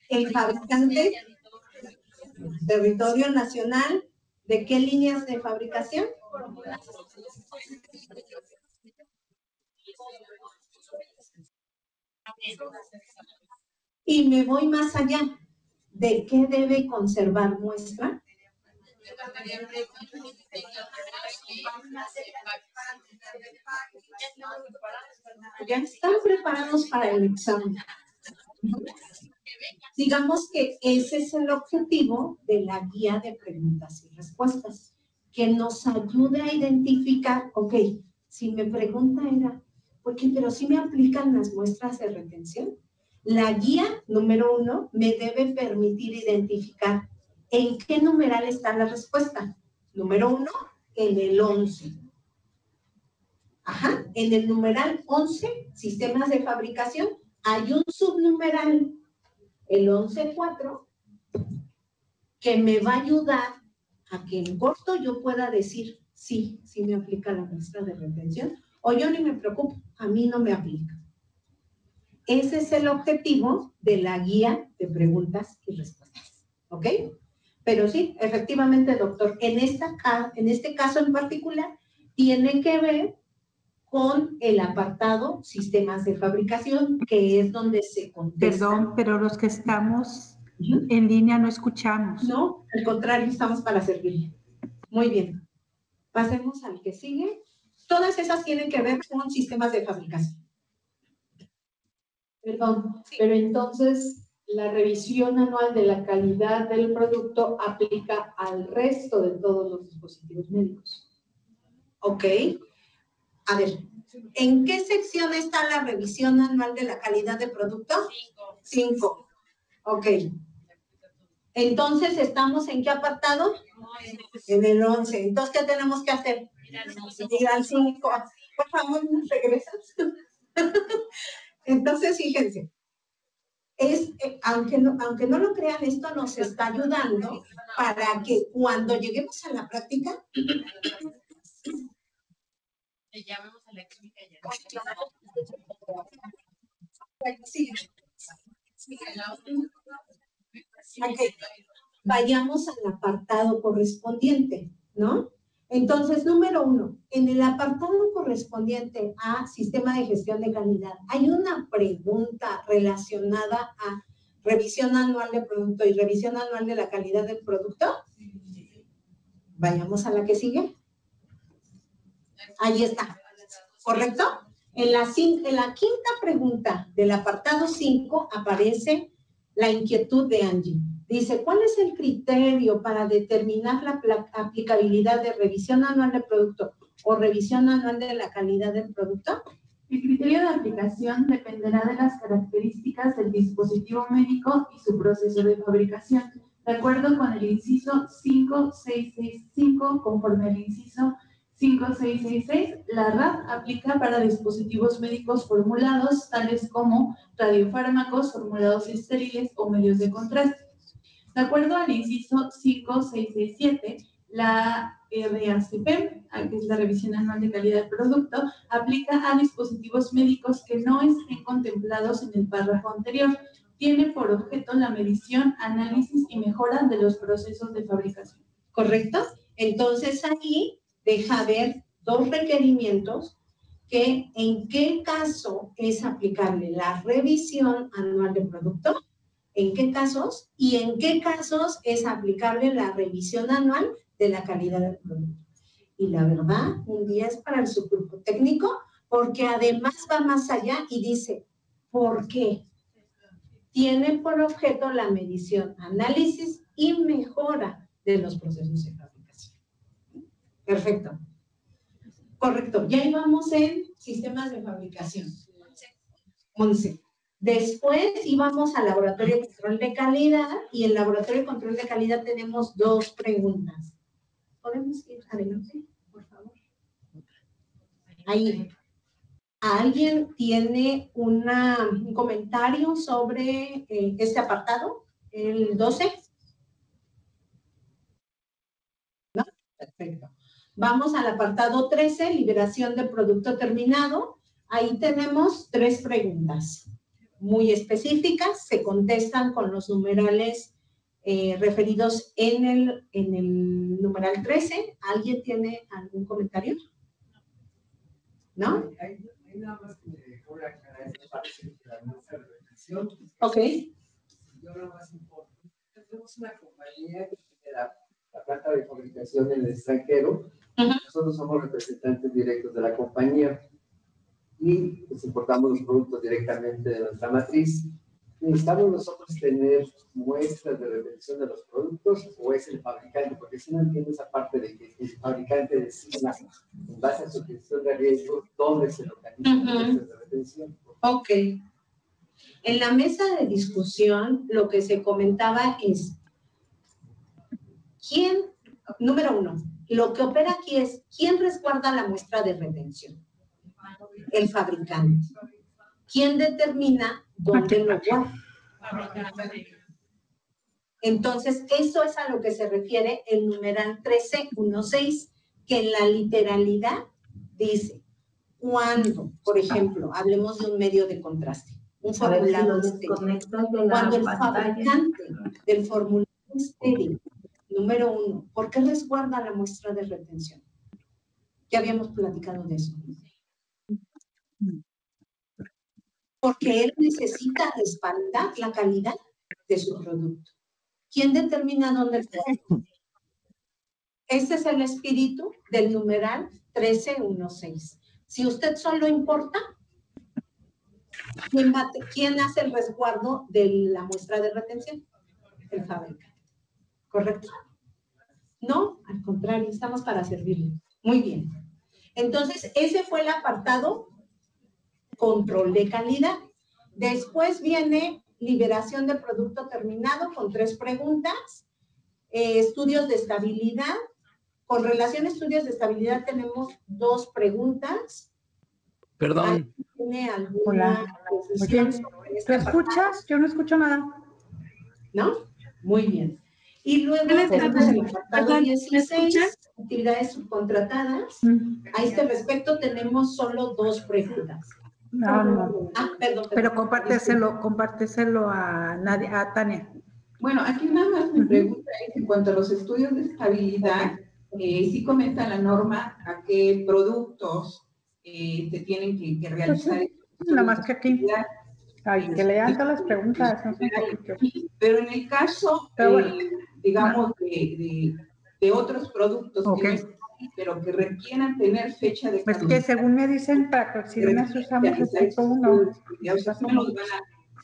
El fabricante, territorio nacional, ¿de qué líneas de fabricación? Y me voy más allá. ¿De qué debe conservar muestra? Ya están preparados para el examen. Digamos que ese es el objetivo de la guía de preguntas y respuestas, que nos ayude a identificar, ok, si mi pregunta era, porque pero sí me aplican las muestras de retención. La guía número 1 me debe permitir identificar en qué numeral está la respuesta. Número 1, en el 11. Ajá, en el numeral 11, sistemas de fabricación, hay un subnumeral, el 11.4, que me va a ayudar a que en corto yo pueda decir, sí, sí me aplica la muestra de retención, o yo ni me preocupo, a mí no me aplica. Ese es el objetivo de la guía de preguntas y respuestas, ¿ok? Pero sí, efectivamente, doctor, en este caso en particular, tiene que ver con el apartado sistemas de fabricación, que es donde se contesta. Perdón, pero los que estamos en línea no escuchamos. No, al contrario, estamos para servirle. Muy bien. Pasemos al que sigue. Todas esas tienen que ver con sistemas de fabricación. Perdón, pero entonces la revisión anual de la calidad del producto aplica al resto de todos los dispositivos médicos. Ok. A ver, ¿en qué sección está la revisión anual de la calidad de producto? 5. Ok. Entonces, ¿estamos en qué apartado? En el 11. Entonces, ¿qué tenemos que hacer? Ir al 5. Por favor, ¿nos regresas? Entonces, fíjense. Aunque no lo crean, esto nos está ayudando para que cuando lleguemos a la práctica... Le llamamos a la química ya. Okay. Vayamos al apartado correspondiente, ¿no? Entonces, número 1, en el apartado correspondiente a Sistema de Gestión de Calidad, hay una pregunta relacionada a revisión anual de producto y revisión anual de la calidad del producto. Vayamos a la que sigue. Ahí está. ¿Correcto? En la quinta pregunta del apartado 5 aparece la inquietud de Angie. Dice, ¿cuál es el criterio para determinar la aplicabilidad de revisión anual del producto o revisión anual de la calidad del producto? El criterio de aplicación dependerá de las características del dispositivo médico y su proceso de fabricación, de acuerdo con el inciso 5665, conforme al inciso 5666, la RAP aplica para dispositivos médicos formulados, tales como radiofármacos, formulados estériles o medios de contraste. De acuerdo al inciso 5667, la RACP, que es la Revisión Anual de Calidad del Producto, aplica a dispositivos médicos que no estén contemplados en el párrafo anterior. Tiene por objeto la medición, análisis y mejora de los procesos de fabricación. ¿Correcto? Entonces aquí deja ver dos requerimientos que en qué caso es aplicable la revisión anual de producto, en qué casos y en qué casos es aplicable la revisión anual de la calidad del producto. Y la verdad, un día es para el subgrupo técnico, porque además va más allá y dice, ¿por qué? Tiene por objeto la medición, análisis y mejora de los procesos de fabricación. Perfecto. Correcto. Ya íbamos en sistemas de fabricación. 11. Después íbamos al laboratorio de control de calidad y en el laboratorio de control de calidad tenemos dos preguntas. ¿Podemos ir adelante, por favor? Ahí. ¿Alguien tiene un comentario sobre este apartado, el 12? ¿No? Perfecto. Vamos al apartado 13, liberación de producto terminado. Ahí tenemos tres preguntas muy específicas, se contestan con los numerales referidos en el numeral 13. ¿Alguien tiene algún comentario? ¿No? Hay nada más que me dejó la cara esa parte de la muestra de reflexión. Ok. Yo lo más importante, tenemos una compañía que tiene la planta de fabricación en el extranjero. Nosotros somos representantes directos de la compañía y pues, importamos los productos directamente de nuestra matriz. ¿Necesitamos nosotros tener muestras de retención de los productos o es el fabricante? Porque si no entiendo esa parte de que el fabricante decida, en base a su gestión de riesgo, dónde se localizan las muestras de retención. Ok. En la mesa de discusión, lo que se comentaba es, número uno, lo que opera aquí es, ¿quién resguarda la muestra de retención? El fabricante. ¿Quién determina dónde lo guarda? Entonces, eso es a lo que se refiere el numeral 13.1.6, que en la literalidad dice, cuando, por ejemplo, hablemos de un medio de contraste, un formulado estéril. Cuando el fabricante del formulado estéril, número uno, ¿por qué resguarda la muestra de retención? Ya habíamos platicado de eso. Porque él necesita respaldar la calidad de su producto. ¿Quién determina dónde está? Este es el espíritu del numeral 13.1.6. Si usted solo importa, ¿quién hace el resguardo de la muestra de retención? El fabricante. ¿Correcto? No, al contrario, estamos para servirle. Muy bien. Entonces, ese fue el apartado control de calidad. Después viene liberación de producto terminado con tres preguntas. Estudios de estabilidad. Con relación a estudios de estabilidad tenemos dos preguntas. Perdón. ¿Tiene alguna decisión sobre ¿Tú escuchas? Yo no escucho nada. ¿No? Muy bien. Y luego tenemos el apartado 16, actividades subcontratadas. A este respecto tenemos solo dos preguntas. No. Perdón. Pero compárteselo a Tania. Bueno, aquí nada más mi pregunta es en cuanto a los estudios de estabilidad, sí comenta la norma a qué productos se tienen que realizar. Nada más que aquí. Ay, que lean todas las preguntas, no son poquitos. Pero en el caso, digamos, de otros productos que no, pero que requieran tener fecha de caducidad. Pues que según me dicen, para si no nos usamos respecto uno. O sea, ¿me los van a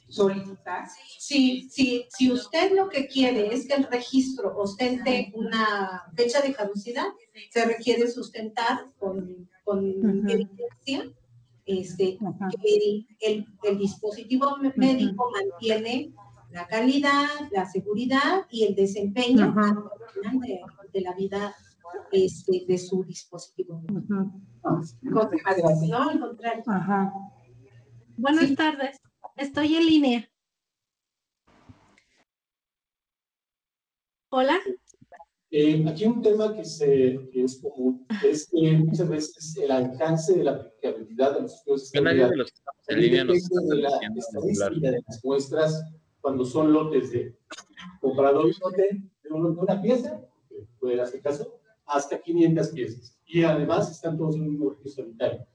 solicitar? Sí, si usted lo que quiere es que el registro ostente una fecha de caducidad, se requiere sustentar con evidencia que el dispositivo médico mantiene la calidad, la seguridad y el desempeño de la vida de su dispositivo. No, al contrario. Ajá. Buenas tardes, estoy en línea. Hola. Aquí un tema que es común es que muchas veces el alcance de la aplicabilidad de los estudios de Nadie de los que estamos en línea nos está depende de la transmitiendo en celular. estadística de las muestras cuando son lotes de comprador un lote de una pieza, que puede hacer caso, hasta 500 piezas. Y además están todos en un mismo registro sanitario.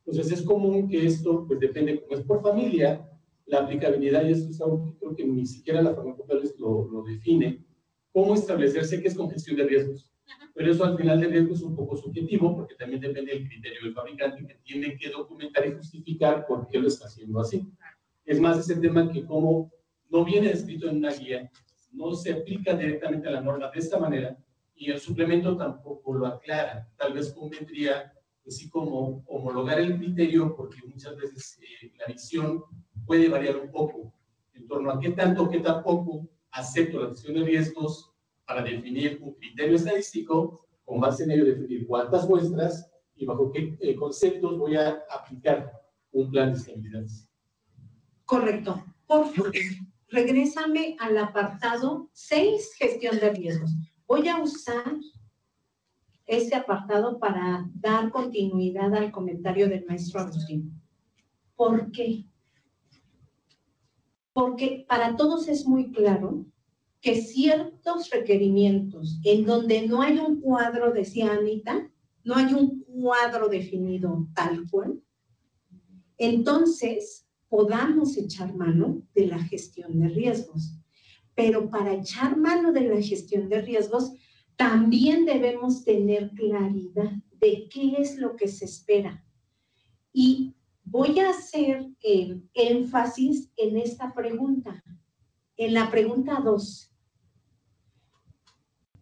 Entonces es común que esto, pues depende, como es por familia, la aplicabilidad, y esto es algo que creo que ni siquiera la farmacopea lo define, cómo establecerse qué es congestión de riesgos. Pero eso al final de riesgo es un poco subjetivo, porque también depende del criterio del fabricante, que tiene que documentar y justificar por qué lo está haciendo así. Es más ese tema que como no viene descrito en una guía, no se aplica directamente a la norma de esta manera, y el suplemento tampoco lo aclara. Tal vez convendría, así como homologar el criterio, porque muchas veces la visión puede variar un poco en torno a qué tanto, qué tan poco acepto la gestión de riesgos para definir un criterio estadístico, con base en ello definir cuántas muestras y bajo qué conceptos voy a aplicar un plan de estabilidad. Correcto. Por favor, regrésame al apartado 6, gestión de riesgos. Voy a usar este apartado para dar continuidad al comentario del maestro Agustín. ¿Por qué? Porque para todos es muy claro que ciertos requerimientos en donde no hay un cuadro, decía Anita, no hay un cuadro definido tal cual, entonces podamos echar mano de la gestión de riesgos. Pero para echar mano de la gestión de riesgos, también debemos tener claridad de qué es lo que se espera. Y voy a hacer énfasis en esta pregunta, en la pregunta 2.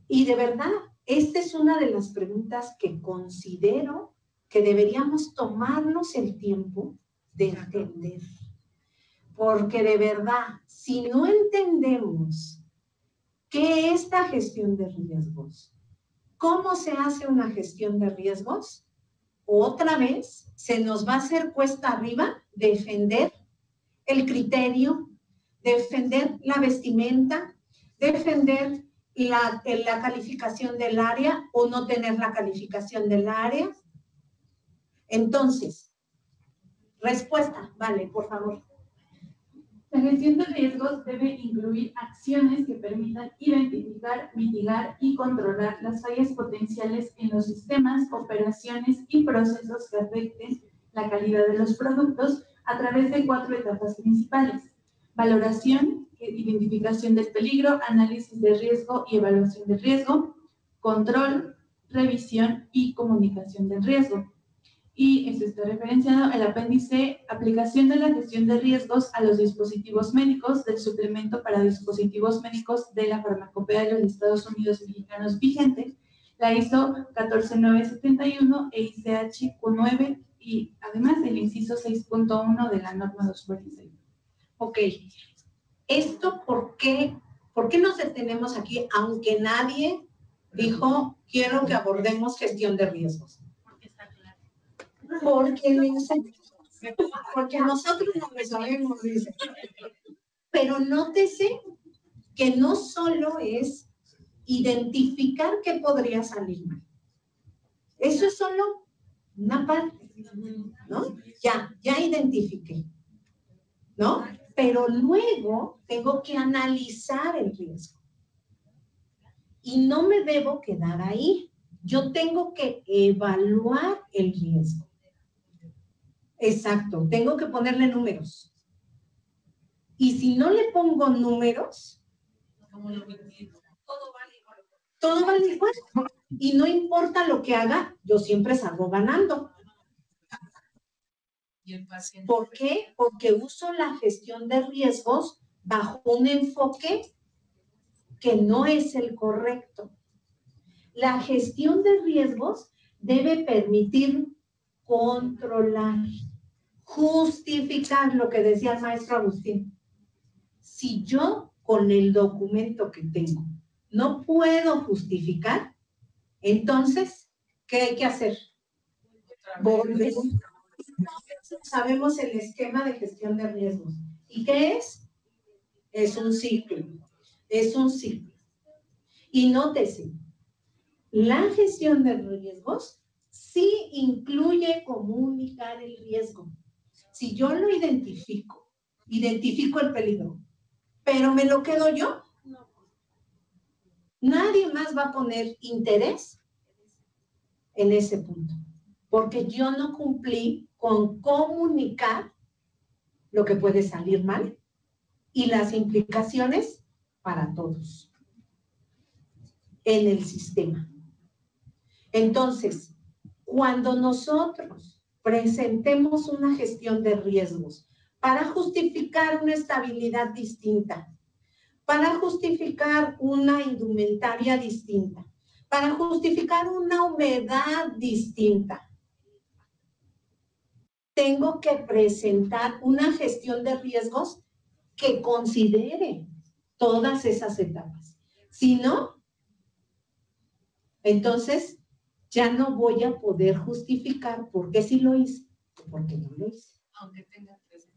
Y de verdad, esta es una de las preguntas que considero que deberíamos tomarnos el tiempo de entender. Porque de verdad, si no entendemos qué es la gestión de riesgos, cómo se hace una gestión de riesgos, otra vez se nos va a hacer cuesta arriba defender el criterio, defender la vestimenta, defender la calificación del área o no tener la calificación del área. Entonces, respuesta, vale, por favor. La gestión de riesgos debe incluir acciones que permitan identificar, mitigar y controlar las fallas potenciales en los sistemas, operaciones y procesos que afecten la calidad de los productos a través de 4 etapas principales: valoración, identificación del peligro, análisis de riesgo y evaluación del riesgo, control, revisión y comunicación del riesgo. Y esto está referenciado el apéndice: aplicación de la gestión de riesgos a los dispositivos médicos del suplemento para dispositivos médicos de la farmacopea de los Estados Unidos mexicanos vigente, la ISO 14971 e ICH Q9, y además el inciso 6.1 de la norma 246. Ok. ¿Esto por qué nos detenemos aquí, aunque nadie dijo quiero que abordemos gestión de riesgos? Porque está claro. Porque nosotros no lo sabemos, dice. Pero nótese que no solo es identificar qué podría salir mal. Eso es solo una parte, ¿no? Ya identifiqué, ¿no? Pero luego tengo que analizar el riesgo. Y no me debo quedar ahí. Yo tengo que evaluar el riesgo. Exacto, tengo que ponerle números. Y si no le pongo números, todo vale igual. Y no importa lo que haga, yo siempre salgo ganando. ¿Por qué? Porque uso la gestión de riesgos bajo un enfoque que no es el correcto. La gestión de riesgos debe permitir controlar, justificar lo que decía el maestro Agustín. Si yo con el documento que tengo no puedo justificar, Entonces, ¿qué hay que hacer? Volver. Sabemos el esquema de gestión de riesgos. ¿Y qué es? Es un ciclo. Es un ciclo. Y nótese, la gestión de riesgos sí incluye comunicar el riesgo. Si yo lo identifico el peligro, pero me lo quedo yo, nadie más va a poner interés en ese punto, porque yo no cumplí con comunicar lo que puede salir mal y las implicaciones para todos en el sistema. Entonces, cuando nosotros presentemos una gestión de riesgos para justificar una estabilidad distinta, para justificar una indumentaria distinta, para justificar una humedad distinta, tengo que presentar una gestión de riesgos que considere todas esas etapas. Si no, entonces ya no voy a poder justificar por qué sí lo hice o por qué no lo hice. Aunque tenga 3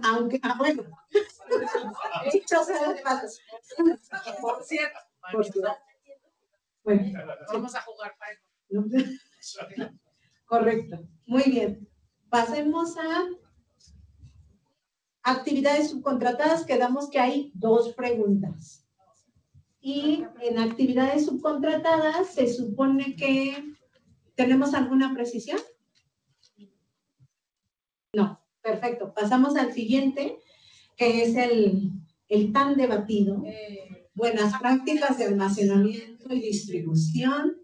Aunque, bueno. Dicho sea de paso. Por cierto. Por cierto. Bueno. Vamos a jugar para eso. Correcto. Muy bien. Pasemos a actividades subcontratadas. Quedamos que hay 2 preguntas. Y en actividades subcontratadas se supone que ¿tenemos alguna precisión? No. Perfecto. Pasamos al siguiente, que es el tan debatido. Buenas prácticas de almacenamiento y distribución.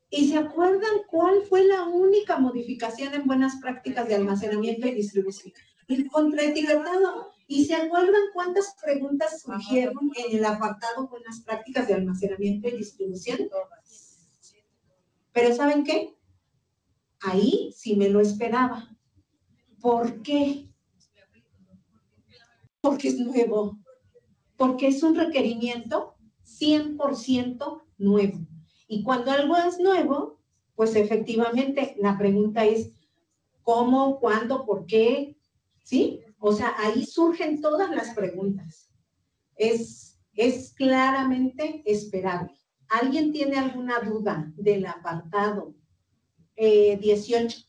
¿Y se acuerdan cuál fue la única modificación en buenas prácticas de almacenamiento y distribución? El contraetiquetado. ¿Y se acuerdan cuántas preguntas surgieron en el apartado buenas prácticas de almacenamiento y distribución? Pero ¿saben qué? Ahí sí me lo esperaba. ¿Por qué? Porque es nuevo. Porque es un requerimiento 100% nuevo. Y cuando algo es nuevo, pues efectivamente la pregunta es ¿cómo, cuándo, por qué? ¿Sí? O sea, ahí surgen todas las preguntas. Es claramente esperable. ¿Alguien tiene alguna duda del apartado 18?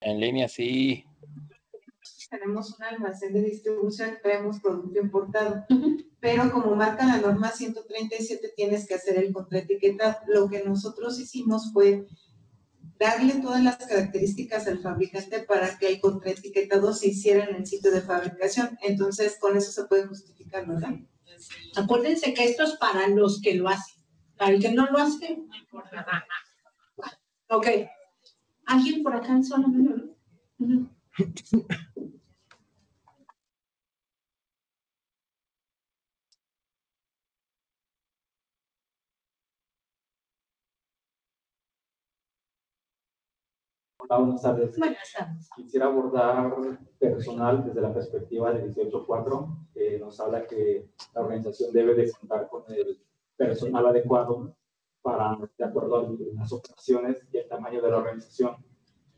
En línea sí. Tenemos un almacén de distribución, traemos producto importado, pero como marca la norma 137 tienes que hacer el contraetiquetado. Lo que nosotros hicimos fue darle todas las características al fabricante para que el contraetiquetado se hiciera en el sitio de fabricación. Entonces, con eso se puede justificar, ¿verdad? Acuérdense que esto es para los que lo hacen. Para el que no lo hace, no importa. Ok. ¿Alguien por acá en zona menor? Hola, buenas tardes. Buenas tardes. Quisiera abordar personal desde la perspectiva de 18.4, que nos habla que la organización debe de contar con el personal adecuado para, de acuerdo a las operaciones y el tamaño de la organización.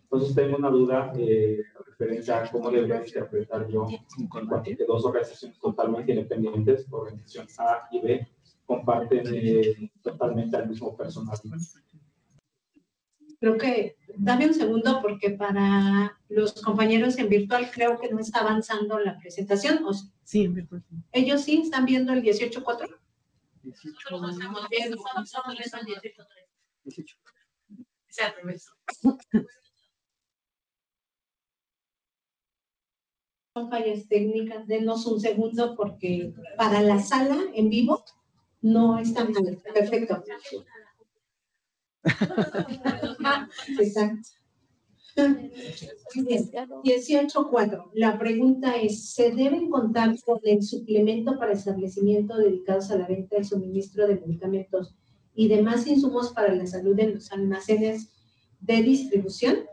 Entonces tengo una duda referente a cómo debería interpretar yo en cuanto a que 2 organizaciones totalmente independientes, organización A y B, comparten totalmente al mismo personal. Creo que, dame un segundo porque para los compañeros en virtual creo que no está avanzando la presentación. ¿O sí? Sí, en virtual. ¿Ellos sí están viendo el 18.4? Nosotros estamos viendo, nosotros estamos 18.3. Es al revés. Son fallas técnicas, denos un segundo porque para la sala en vivo no está mal. Perfecto. Exacto. 18.4. La pregunta es, ¿se deben contar con el suplemento para establecimiento dedicados a la venta y suministro de medicamentos y demás insumos para la salud en los almacenes de distribución?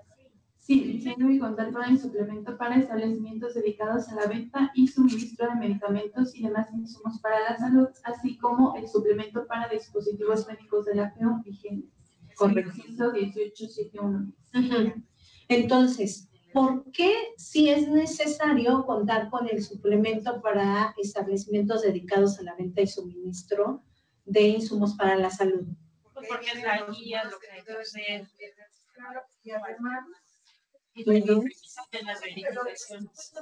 Sí, diseño y contar con el suplemento para establecimientos dedicados a la venta y suministro de medicamentos y demás insumos para la salud, así como el suplemento para dispositivos médicos de la FEO vigente. Correcto. 11871. Entonces, ¿por qué si es necesario contar con el suplemento para establecimientos dedicados a la venta y suministro de insumos para la salud? Porque es la guía, lo que hay que hacer. Y además, Y de las verificaciones.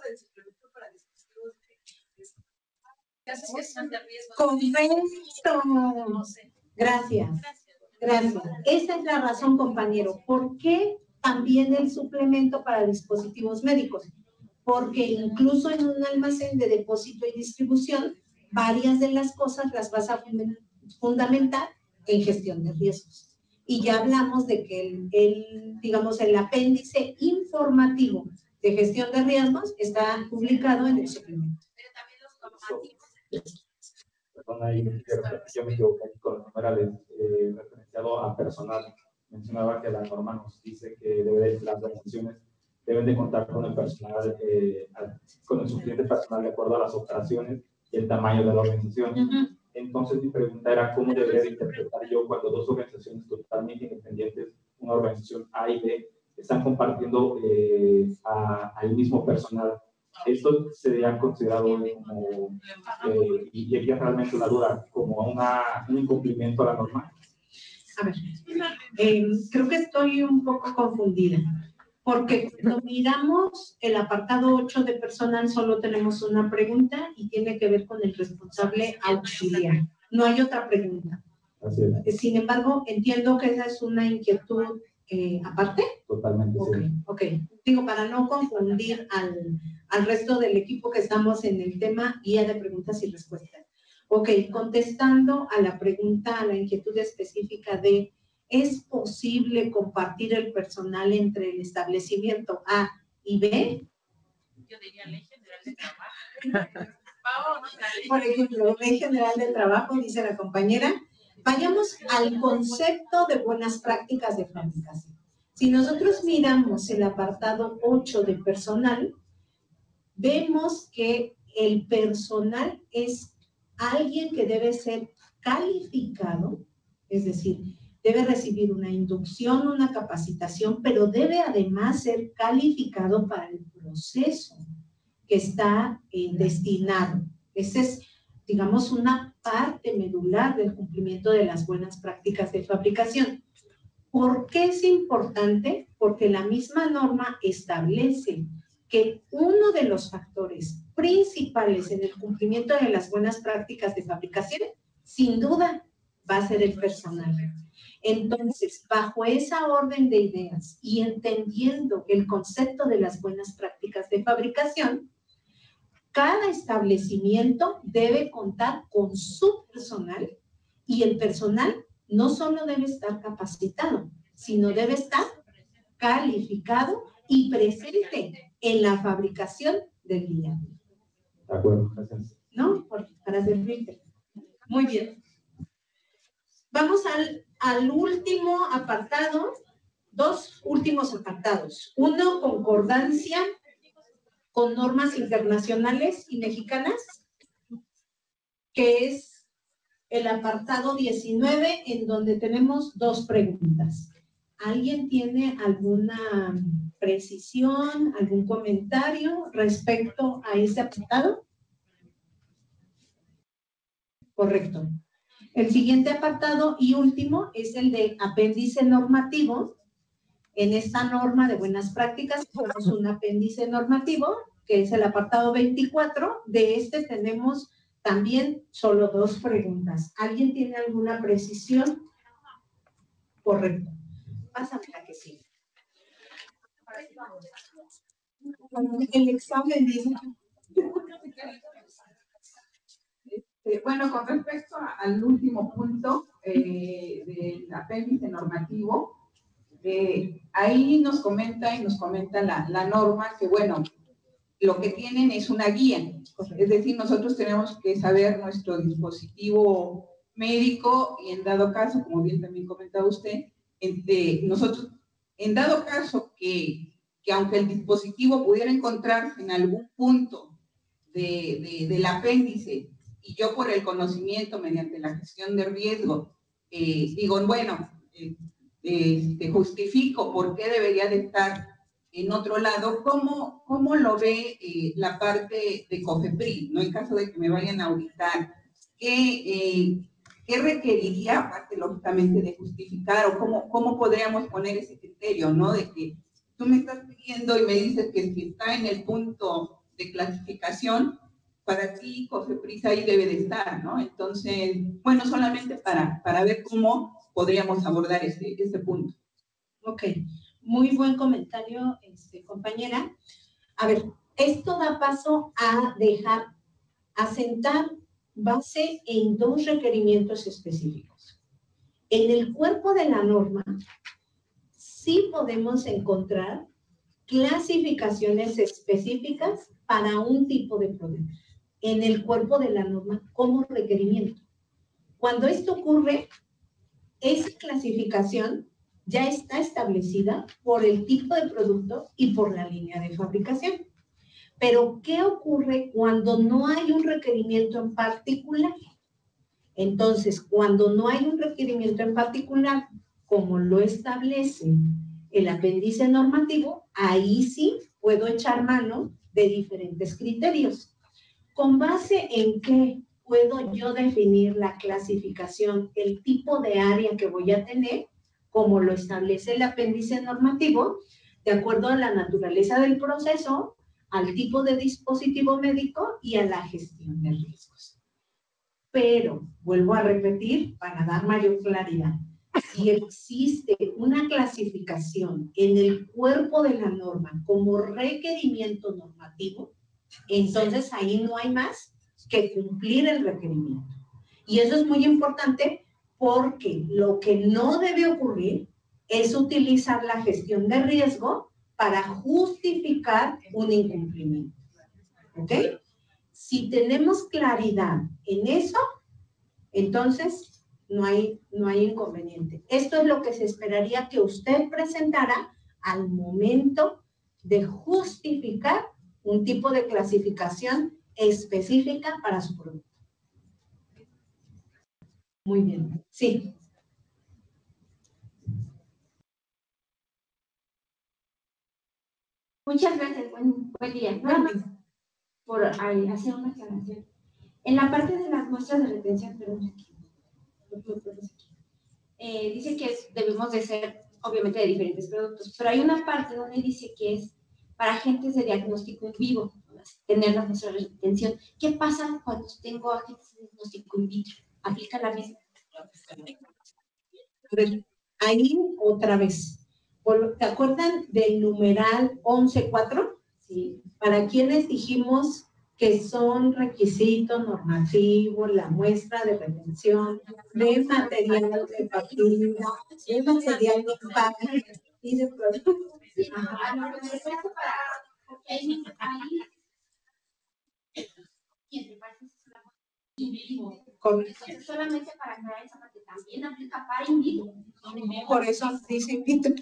casos que son de riesgo. Correcto. No sé. Gracias. Gracias. Esa es la razón, compañero. ¿Por qué también el suplemento para dispositivos médicos? Porque incluso en un almacén de depósito y distribución, varias de las cosas las vas a fundamentar en gestión de riesgos. Y ya hablamos de que digamos, el apéndice informativo de gestión de riesgos está publicado en el suplemento. Pero también los normativos. Perdón, ahí yo me equivoqué aquí con los numerales referenciado a personal. Mencionaba que la norma nos dice que las organizaciones deben de contar con el personal, con el suficiente personal de acuerdo a las operaciones y el tamaño de la organización. Entonces mi pregunta era cómo debería de interpretar yo cuando dos organizaciones totalmente independientes, una organización A y B, están compartiendo al mismo personal. ¿Esto sería considerado como, y aquí es realmente una duda, como un incumplimiento a la norma? A ver, creo que estoy un poco confundida, porque cuando miramos el apartado 8 de personal solo tenemos una pregunta y tiene que ver con el responsable auxiliar. No hay otra pregunta. Así es. Sin embargo, entiendo que esa es una inquietud aparte. Totalmente, sí. Ok. Digo, para no confundir al resto del equipo que estamos en el tema guía de preguntas y respuestas. Ok, contestando a la pregunta, a la inquietud específica de ¿es posible compartir el personal entre el establecimiento A y B? Yo diría Ley General de Trabajo. Por ejemplo, Ley General de Trabajo, dice la compañera. Vayamos al concepto de buenas prácticas de fabricación. Si nosotros miramos el apartado 8 de personal, vemos que el personal es alguien que debe ser calificado, es decir, debe recibir una inducción, una capacitación, pero debe además ser calificado para el proceso que está destinado. Esa es, digamos, una parte medular del cumplimiento de las buenas prácticas de fabricación. ¿Por qué es importante? Porque la misma norma establece que uno de los factores principales en el cumplimiento de las buenas prácticas de fabricación, sin duda, va a ser el personal. Entonces, bajo esa orden de ideas y entendiendo el concepto de las buenas prácticas de fabricación, cada establecimiento debe contar con su personal y el personal no solo debe estar capacitado, sino debe estar calificado y presente en la fabricación del día. De acuerdo, gracias. ¿No? Para servirte. Muy bien. Vamos al último apartado, dos últimos apartados. Uno, concordancia con normas internacionales y mexicanas, que es el apartado 19, en donde tenemos dos preguntas. ¿Alguien tiene alguna precisión, algún comentario respecto a ese apartado? Correcto. El siguiente apartado y último es el de apéndice normativo. En esta norma de buenas prácticas tenemos un apéndice normativo, que es el apartado 24. De este tenemos también solo dos preguntas. ¿Alguien tiene alguna precisión? Correcto. Pásame la que sigue. El examen dice. Bueno, con respecto al último punto del apéndice normativo, ahí nos comenta la norma que, bueno, lo que tienen es una guía. Es decir, nosotros tenemos que saber nuestro dispositivo médico y en dado caso, como bien también comentaba usted, nosotros, en dado caso que que aunque el dispositivo pudiera encontrarse en algún punto del apéndice, y yo por el conocimiento mediante la gestión de riesgo, digo, bueno, justifico por qué debería de estar en otro lado, ¿cómo lo ve la parte de COFEPRIS, ¿no? En caso de que me vayan a auditar, ¿qué requeriría, aparte lógicamente de justificar, o cómo podríamos poner ese criterio, ¿no? De que tú me estás pidiendo y me dices que si está en el punto de clasificación, para ti COFEPRIS ahí debe de estar, ¿no? Entonces, bueno, solamente para ver cómo podríamos abordar este punto. Ok, muy buen comentario, compañera. A ver, esto da paso a sentar base en dos requerimientos específicos. En el cuerpo de la norma, sí podemos encontrar clasificaciones específicas para un tipo de producto. En el cuerpo de la norma como requerimiento. Cuando esto ocurre, esa clasificación ya está establecida por el tipo de producto y por la línea de fabricación. Pero, ¿qué ocurre cuando no hay un requerimiento en particular? Entonces, cuando no hay un requerimiento en particular, como lo establece el apéndice normativo, ahí sí puedo echar mano de diferentes criterios. ¿Con base en qué puedo yo definir la clasificación, el tipo de área que voy a tener, como lo establece el apéndice normativo, de acuerdo a la naturaleza del proceso, al tipo de dispositivo médico y a la gestión de riesgos? Pero, vuelvo a repetir para dar mayor claridad, si existe una clasificación en el cuerpo de la norma como requerimiento normativo, entonces ahí no hay más que cumplir el requerimiento. Y eso es muy importante porque lo que no debe ocurrir es utilizar la gestión de riesgo para justificar un incumplimiento. ¿Ok? Si tenemos claridad en eso, entonces no hay inconveniente. Esto es lo que se esperaría que usted presentara al momento de justificar un tipo de clasificación específica para su producto. Muy bien. Sí. Muchas gracias. Buen día. Nada más por hacer una aclaración. En la parte de las muestras de retención, perdón, dice que debemos de ser, obviamente, de diferentes productos, pero hay una parte donde dice que es para agentes de diagnóstico en vivo, tener las muestras de retención. ¿Qué pasa cuando tengo agentes de diagnóstico in vitro? ¿Aplica la misma? A ver, ahí otra vez. ¿Te acuerdan del numeral 11.4? Sí. ¿Para quienes dijimos que son requisitos normativos la muestra de retención de material de papilla, de material de empaque y de productos? Entonces, solamente para aclarar esa parte, también aplica para in vivo. Por eso dice in vitro.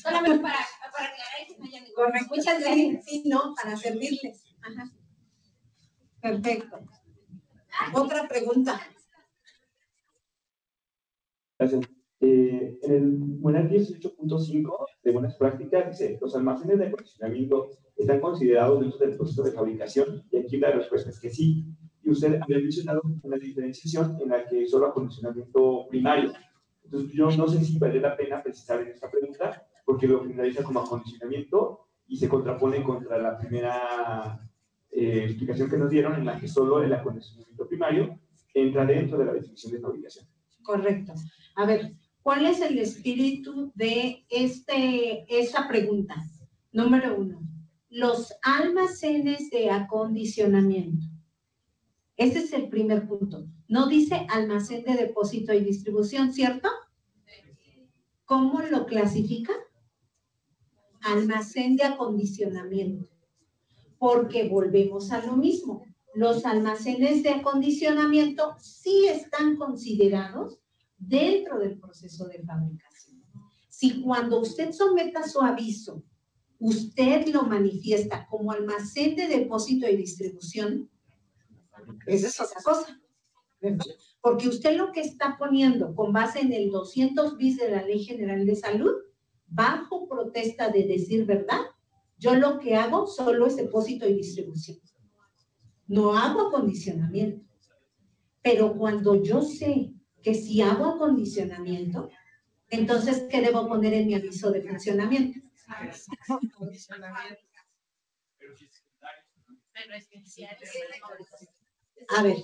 Solamente para aclarar eso, no haya ningún. Correcto. Muchas gracias. Sí, no, para servirles. Ajá. Perfecto. Otra pregunta. Gracias. En el numeral 18.5 de buenas prácticas dice, los almacenes de acondicionamiento están considerados dentro del proceso de fabricación, y aquí la respuesta es que sí. Y usted había mencionado una diferenciación en la que solo acondicionamiento primario. Entonces yo no sé si vale la pena precisar en esta pregunta, porque lo generaliza como acondicionamiento y se contrapone contra la primera explicación que nos dieron, en la que solo el acondicionamiento primario entra dentro de la definición de fabricación. Correcto. A ver, ¿cuál es el espíritu de esta pregunta? Número 1, los almacenes de acondicionamiento. Ese es el primer punto. No dice almacén de depósito y distribución, ¿cierto? ¿Cómo lo clasifica? Almacén de acondicionamiento. Porque volvemos a lo mismo. Los almacenes de acondicionamiento sí están considerados dentro del proceso de fabricación. Si cuando usted someta su aviso, usted lo manifiesta como almacén de depósito y distribución, esa es otra cosa. Porque usted lo que está poniendo con base en el 200 bis de la Ley General de Salud, bajo protesta de decir verdad, yo lo que hago solo es depósito y distribución. No hago acondicionamiento. Pero cuando yo sé que si hago acondicionamiento, entonces, ¿qué debo poner en mi aviso de funcionamiento? A ver,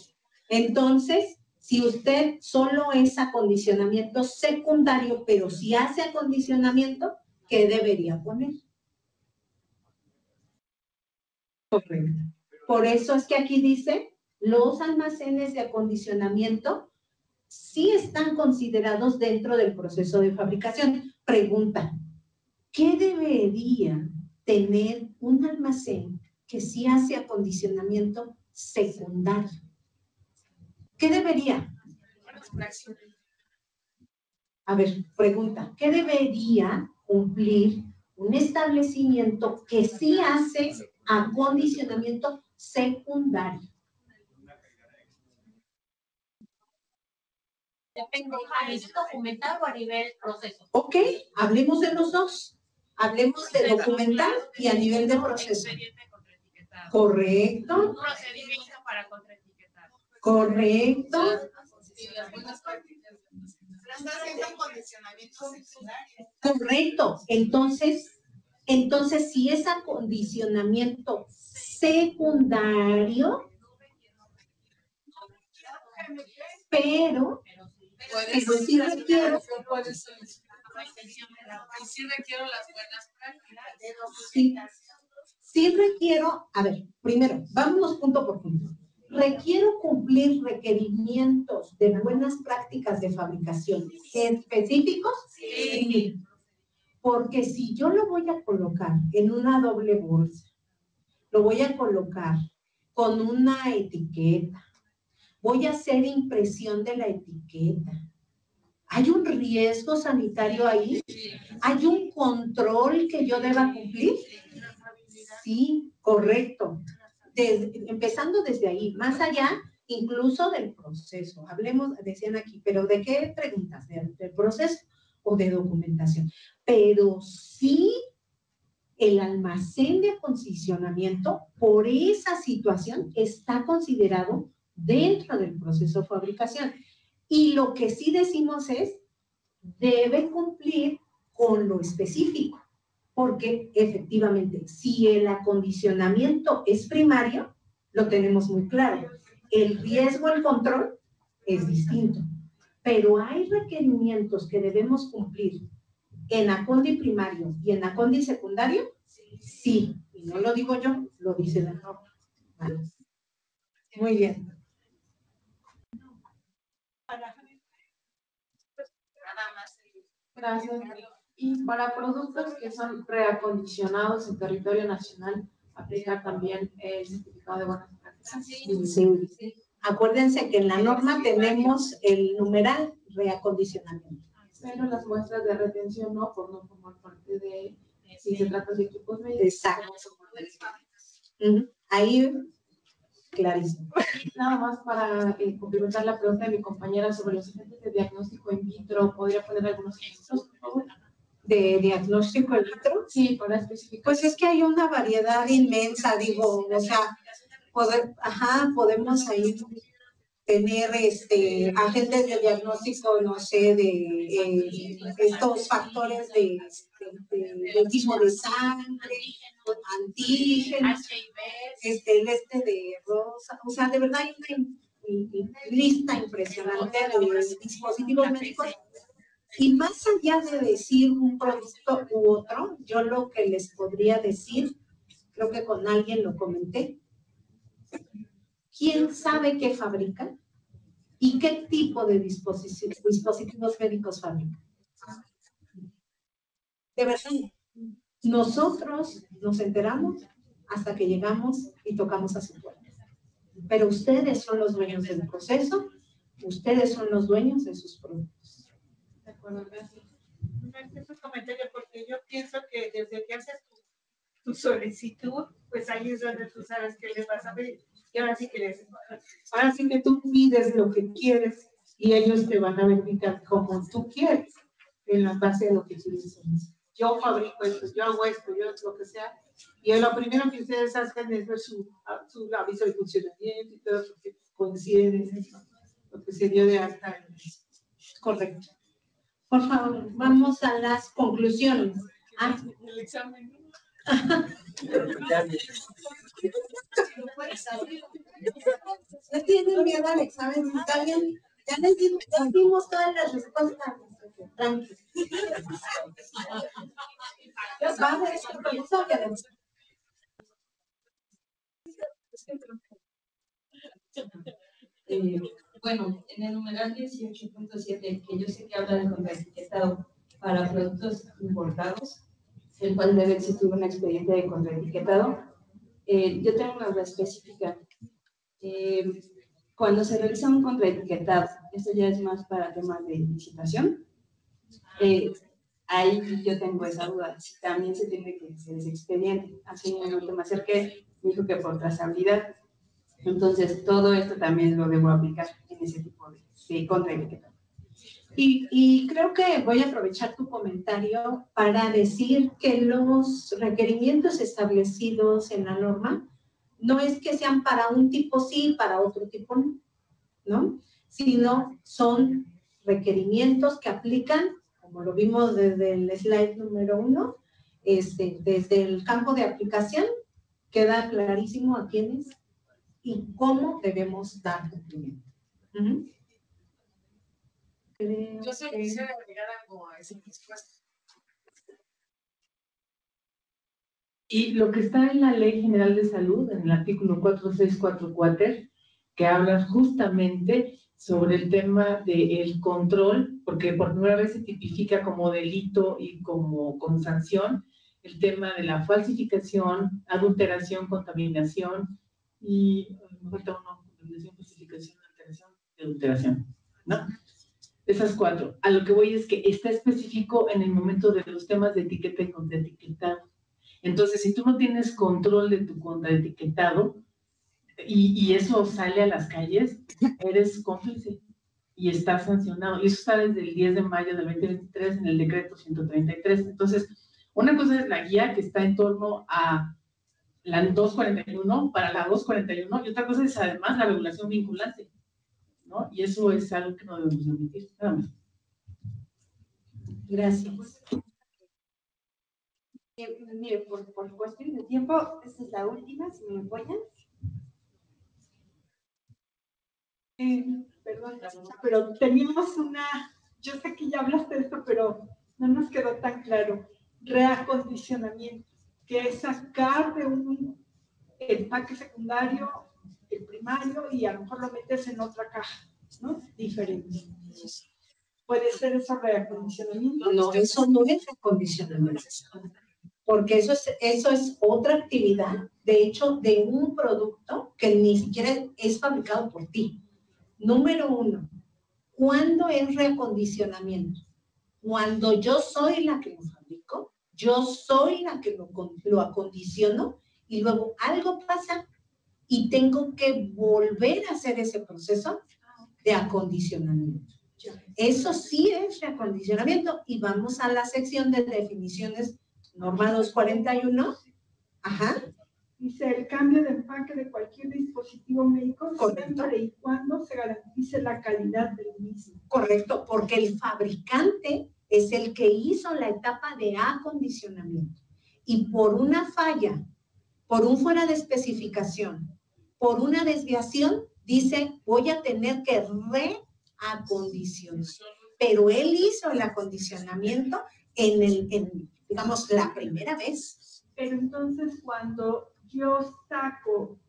entonces, si usted solo es acondicionamiento secundario, pero si hace acondicionamiento, ¿qué debería poner? Correcto. Por eso es que aquí dice, los almacenes de acondicionamiento sí están considerados dentro del proceso de fabricación. Pregunta, ¿qué debería tener un almacén que sí hace acondicionamiento secundario? ¿Qué debería? A ver, pregunta, ¿qué debería cumplir un establecimiento que sí hace acondicionamiento secundario? Depende, ¿a nivel documental o a nivel proceso? Ok, hablemos de los dos. Hablemos de documental y a nivel de proceso. Correcto. Un procedimiento para contraetiquetar. Correcto. Está haciendo acondicionamiento secundario. Correcto. Entonces, si es acondicionamiento secundario, pero sí requiero. Y sí requiero las buenas prácticas. Sí requiero, a ver, primero, vámonos punto por punto. ¿Requiero cumplir requerimientos de buenas prácticas de fabricación específicos? Sí. Porque si yo lo voy a colocar en una doble bolsa, lo voy a colocar con una etiqueta, voy a hacer impresión de la etiqueta, ¿hay un riesgo sanitario ahí? ¿Hay un control que yo deba cumplir? Sí, correcto. Empezando desde ahí, más allá incluso del proceso. Hablemos, decían aquí, pero ¿de qué preguntas? ¿Del proceso o de documentación? Pero sí el almacén de acondicionamiento, por esa situación, está considerado dentro del proceso de fabricación. Y lo que sí decimos es, debe cumplir con lo específico. Porque efectivamente, si el acondicionamiento es primario, lo tenemos muy claro. El riesgo, el control es distinto. Pero hay requerimientos que debemos cumplir en acondi primario y en acondi secundario. Sí, y no lo digo yo, lo dice la norma. ¿Vale? Muy bien. Gracias. Y para productos que son reacondicionados en territorio nacional, aplicar también el certificado de buenas prácticas. Sí. Acuérdense que en la norma tenemos el numeral reacondicionamiento. Pero las muestras de retención no, por no formar parte de, si se trata de equipos médicos. Exacto. Ahí, clarísimo. Nada más para complementar la pregunta de mi compañera sobre los agentes de diagnóstico in vitro, ¿podría poner algunos ejemplos, por favor? ¿De diagnóstico in vitro? Sí, para especificar. Pues es que hay una variedad inmensa, digo, o sea, podemos ahí tener agentes de diagnóstico, no sé, de estos factores de tipo de sangre, antígenos, el de rosa, o sea, de verdad hay una lista impresionante de dispositivos médicos. Y más allá de decir un producto u otro, yo lo que les podría decir, creo que con alguien lo comenté, ¿quién sabe qué fabrica? ¿Y qué tipo de dispositivos médicos fabrican? De verdad, nosotros nos enteramos hasta que llegamos y tocamos a su puerta. Pero ustedes son los dueños del proceso, ustedes son los dueños de sus productos. De acuerdo, gracias. Un comentario, porque yo pienso que desde que haces tu solicitud, pues ahí es donde tú sabes que les vas a pedir. Y ahora sí que ahora sí que tú pides lo que quieres y ellos te van a verificar como tú quieres, en la base de lo que tú dices. Yo fabrico esto, yo hago esto, yo lo que sea. Y lo primero que ustedes hacen es ver su aviso de funcionamiento y todo lo que coincide en eso, lo que se dio de alta. Correcto. Por favor, vamos a las conclusiones. El examen. No tienen miedo al examen, está bien. Ya les dimos todas las respuestas. Tranquilo. Va a haber sorpresa, pero... Bueno, en el numeral 18.7, que yo sé que habla de contraetiquetado para productos importados, el cual debe existir un expediente de contraetiquetado, yo tengo una duda específica. Cuando se realiza un contraetiquetado, esto ya es más para temas de licitación, ahí yo tengo esa duda, si también se tiene que hacer ese expediente. Hace un momento me acerqué, me dijo que por trazabilidad. Entonces, todo esto también lo debo aplicar en ese tipo de contraetiquetado. Y creo que voy a aprovechar tu comentario para decir que los requerimientos establecidos en la norma no es que sean para un tipo sí y para otro tipo no, ¿no? Sino son requerimientos que aplican, como lo vimos desde el slide número 1, desde el campo de aplicación, queda clarísimo a quiénes y cómo debemos dar cumplimiento. Yo solo quisiera agregar algo a esa respuesta. Y lo que está en la Ley General de Salud, en el artículo 4644, que habla justamente sobre el tema del control, porque por primera vez se tipifica como delito y como con sanción el tema de la falsificación, adulteración, contaminación y contaminación, falsificación, alteración y adulteración, ¿no? Esas 4. A lo que voy es que está específico en el momento de los temas de etiqueta y contraetiquetado. Entonces, si tú no tienes control de tu contraetiquetado y eso sale a las calles, eres cómplice y estás sancionado. Y eso está desde el 10 de mayo del 2023 en el decreto 133. Entonces, una cosa es la guía que está en torno a la 241 para la 241 y otra cosa es además la regulación vinculante, ¿no? Y eso es algo que no debemos omitir. Nada más. Gracias. Mire, por cuestión de tiempo, esta es la última, si me apoyan. Perdón, pero teníamos yo sé que ya hablaste de esto, pero no nos quedó tan claro. Reacondicionamiento, que es sacar de un empaque secundario el primario y a lo mejor lo metes en otra caja, ¿no? Diferente. ¿Puede ser eso reacondicionamiento? No, eso no es reacondicionamiento. Porque eso es otra actividad, de hecho, de un producto que ni siquiera es fabricado por ti. Número 1, ¿cuándo es reacondicionamiento? Cuando yo soy la que lo fabrico, yo soy la que lo acondiciono y luego algo pasa y tengo que volver a hacer ese proceso de acondicionamiento. Eso sí es reacondicionamiento y vamos a la sección de definiciones, norma 241. Ajá. Dice el cambio de empaque de cualquier dispositivo médico siempre y cuando se garantice la calidad del mismo. Correcto, porque el fabricante es el que hizo la etapa de acondicionamiento y por una falla, por un fuera de especificación, por una desviación, dice voy a tener que reacondicionar. Pero él hizo el acondicionamiento digamos, la primera vez. Pero entonces cuando yo saco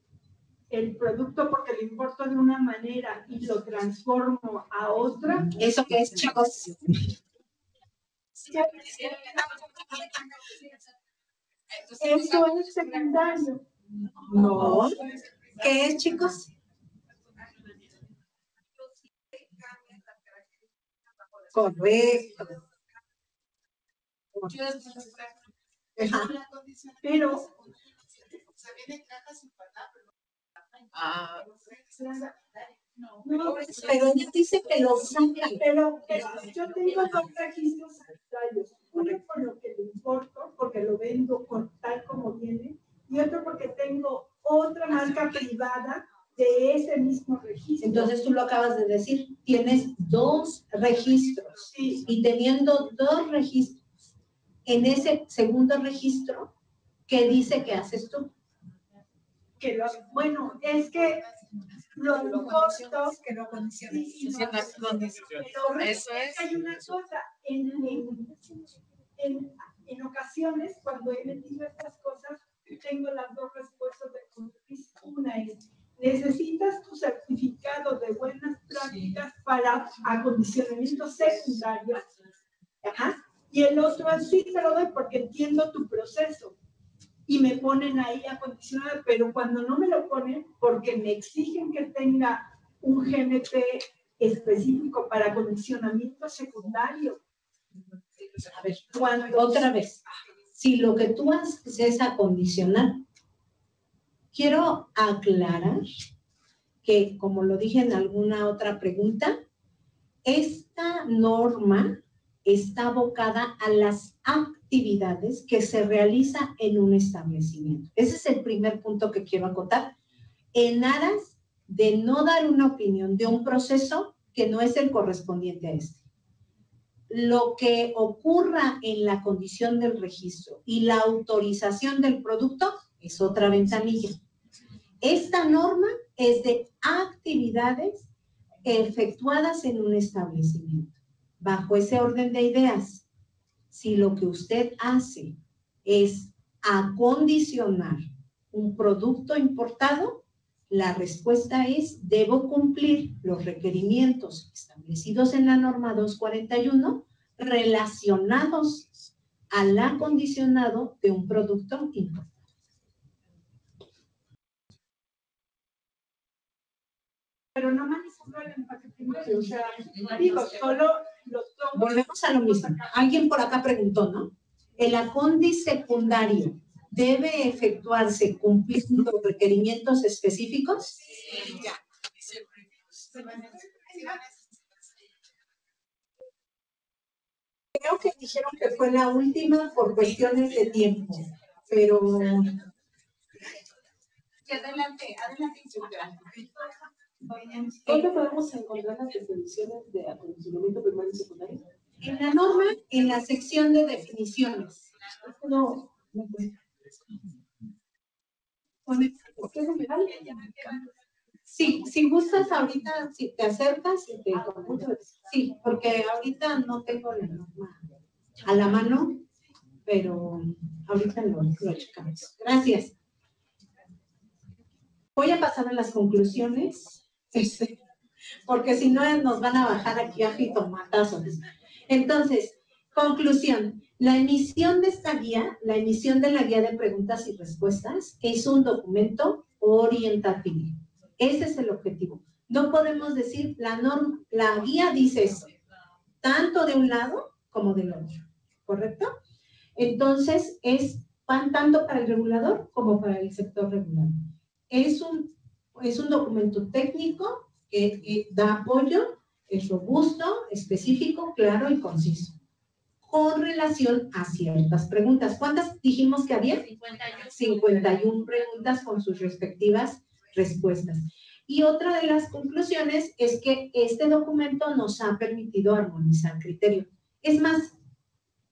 el producto porque lo importo de una manera y lo transformo a otra. ¿Eso qué es, chicos? Eso es secundario. No. ¿Qué es, chicos? Correcto. Ajá. Pero viene caja sin palabra. No, pero ella dice que lo sacan. Pero yo tengo dos registros sanitarios. Uno por lo que le importo, porque lo vendo tal como viene, y otro porque tengo otra marca privada de ese mismo registro. Entonces tú lo acabas de decir, tienes dos registros. Sí. Y teniendo dos registros, en ese segundo registro, ¿qué dice que haces tú? Bueno, es que los costos que no condicionan. Eso es. Hay una cosa, en ocasiones, cuando he metido estas cosas, tengo las dos respuestas de Cofepris. Una es, necesitas tu certificado de buenas prácticas para acondicionamiento secundario. Ajá. Y el otro es, sí, te lo doy porque entiendo tu proceso. Y me ponen ahí acondicionado, pero cuando no me lo ponen, porque me exigen que tenga un GMP específico para acondicionamiento secundario. A ver, otra vez, si lo que tú haces es acondicionar, quiero aclarar que, como lo dije en alguna otra pregunta, esta norma está abocada a las actividades que se realiza en un establecimiento. Ese es el primer punto que quiero acotar, en aras de no dar una opinión de un proceso que no es el correspondiente a este. Lo que ocurra en la condición del registro y la autorización del producto es otra ventanilla. Esta norma es de actividades efectuadas en un establecimiento. Bajo ese orden de ideas, si lo que usted hace es acondicionar un producto importado, la respuesta es, debo cumplir los requerimientos establecidos en la norma 241 relacionados al acondicionado de un producto importado. Pero no manipulo el empaque primario, o sea, digo, solo los tomo. Volvemos a lo mismo. Alguien por acá preguntó, ¿no? El acondi secundario debe efectuarse cumpliendo requerimientos específicos. Sí, ya. Creo que dijeron que fue la última por cuestiones de tiempo, pero... Adelante, ¿dónde podemos encontrar las definiciones de acondicionamiento primario y secundario? En la norma, en la sección de definiciones. No, ¿qué es general? Sí, si gustas ahorita, si te acercas, sí, porque ahorita no tengo la norma a la mano, pero ahorita lo checamos. Gracias. Voy a pasar a las conclusiones, porque si no nos van a bajar aquí a jitomatazos. Entonces, conclusión. La emisión de esta guía, la emisión de la guía de preguntas y respuestas, es un documento orientativo. Ese es el objetivo. No podemos decir, la guía dice eso, tanto de un lado como del otro, ¿correcto? Entonces, es tanto para el regulador como para el sector regulador. Es un documento técnico que da apoyo, es robusto, específico, claro y conciso, con relación a ciertas preguntas. ¿Cuántas dijimos que había? 51 preguntas con sus respectivas respuestas. Y otra de las conclusiones es que este documento nos ha permitido armonizar criterio. Es más,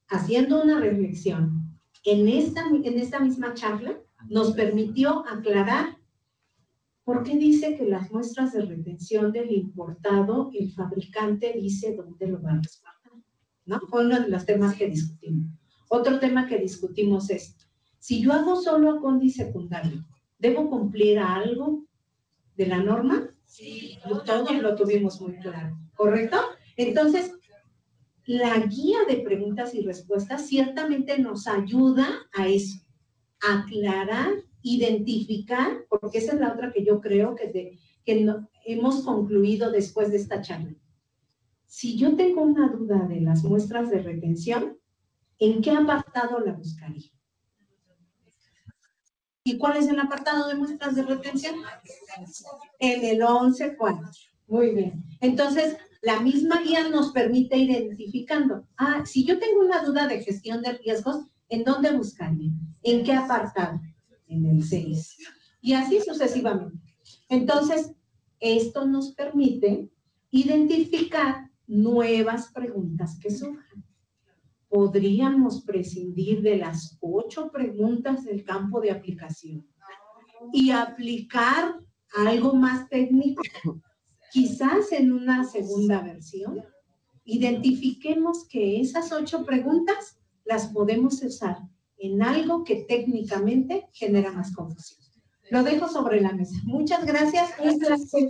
haciendo una reflexión, en esta misma charla nos permitió aclarar por qué dice que las muestras de retención del importado, el fabricante dice dónde lo va a respaldar, ¿no? Fue uno de los temas que discutimos. Otro tema que discutimos es, si yo hago solo acondi secundario, ¿debo cumplir algo de la norma? Sí. Todos lo tuvimos muy claro, ¿correcto? Entonces, la guía de preguntas y respuestas ciertamente nos ayuda a eso, a aclarar, identificar, porque esa es la otra que yo creo que hemos concluido después de esta charla. Si yo tengo una duda de las muestras de retención, ¿en qué apartado la buscaría? ¿Y cuál es el apartado de muestras de retención? En el 11.4. Muy bien. Entonces, la misma guía nos permite ir identificando. Ah, si yo tengo una duda de gestión de riesgos, ¿en dónde buscarme? ¿En qué apartado? En el 6. Y así sucesivamente. Entonces, esto nos permite identificar nuevas preguntas que surjan. Podríamos prescindir de las 8 preguntas del campo de aplicación y aplicar algo más técnico, quizás en una segunda versión. Identifiquemos que esas 8 preguntas las podemos usar en algo que técnicamente genera más confusión. Lo dejo sobre la mesa. Muchas gracias. Un placer.